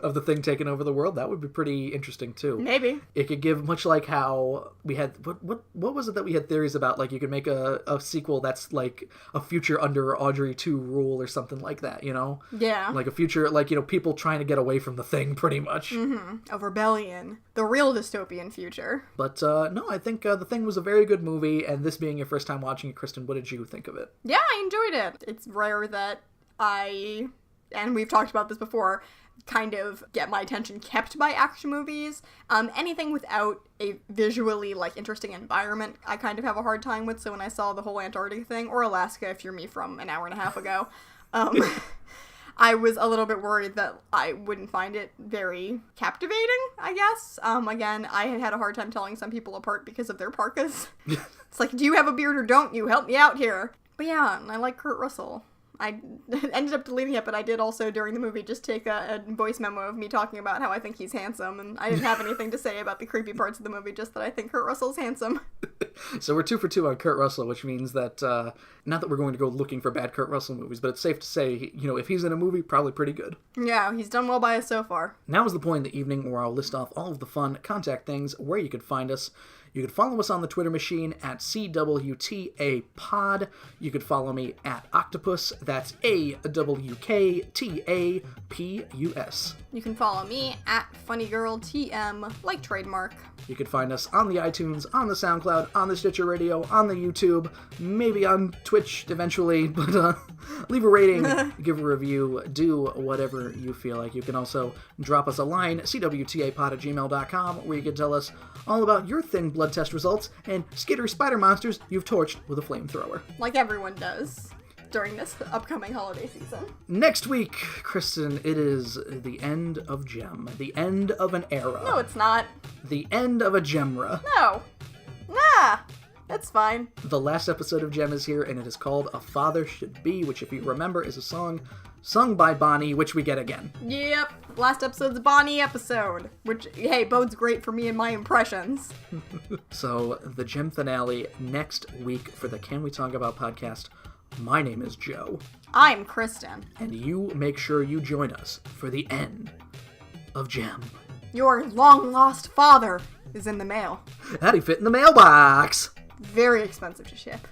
of the thing taking over the world. That would be pretty interesting too. Maybe. It could give, much like how we had, what was it that we had theories about? Like, you could make a sequel that's like a future under Audrey 2 rule or something like that, you know? Yeah. Like a future, like, you know, people trying to get away from the thing, pretty much. A rebellion. The real dystopian future. But, no, I think the thing was a very good movie, and this being your first time watching it, Kristen, what did you think of it? Yeah, I enjoyed it. It's rare that and we've talked about this before, kind of get my attention kept by action movies. Anything without a visually, like, interesting environment, I kind of have a hard time with. So when I saw the whole Antarctica thing, or Alaska if you're me from an hour and a half ago, I was a little bit worried that I wouldn't find it very captivating, I guess. Again, I had a hard time telling some people apart because of their parkas. It's like, do you have a beard or don't you? Help me out here. But yeah, I like Kurt Russell. I ended up deleting it, but I did also, during the movie, just take a voice memo of me talking about how I think he's handsome, and I didn't have anything to say about the creepy parts of the movie, just that I think Kurt Russell's handsome. So we're 2 for 2 on Kurt Russell, which means that, not that we're going to go looking for bad Kurt Russell movies, but it's safe to say, you know, if he's in a movie, probably pretty good. Yeah, he's done well by us so far. Now is the point in the evening where I'll list off all of the fun contact things where you could find us. You could follow us on the Twitter machine at CWTA You could follow me at Octopus. That's AWKTAPUS. You can follow me at FunnyGirlTM, like trademark. You could find us on the iTunes, on the SoundCloud, on the Stitcher Radio, on the YouTube, maybe on Twitch eventually, but leave a rating, give a review, do whatever you feel like. You can also drop us a line, cwtapod@gmail.com, where you can tell us all about your thin blood test results and skittery spider monsters you've torched with a flamethrower. Like everyone does during this upcoming holiday season. Next week, Kristen, it is the end of Gem. The end of an era. No, it's not. The end of a Gemra. No. Nah. It's fine. The last episode of Gem is here, and it is called A Father Should Be, which, if you remember, is a song sung by Bonnie, which we get again. Yep. Last episode's a Bonnie episode, which, hey, bodes great for me and my impressions. So, the Gem finale next week for the Can We Talk About podcast. My name is Joe. I'm Kristen. And you make sure you join us for the end of Gem. Your long-lost father is in the mail. How'd he fit in the mailbox? Very expensive to ship.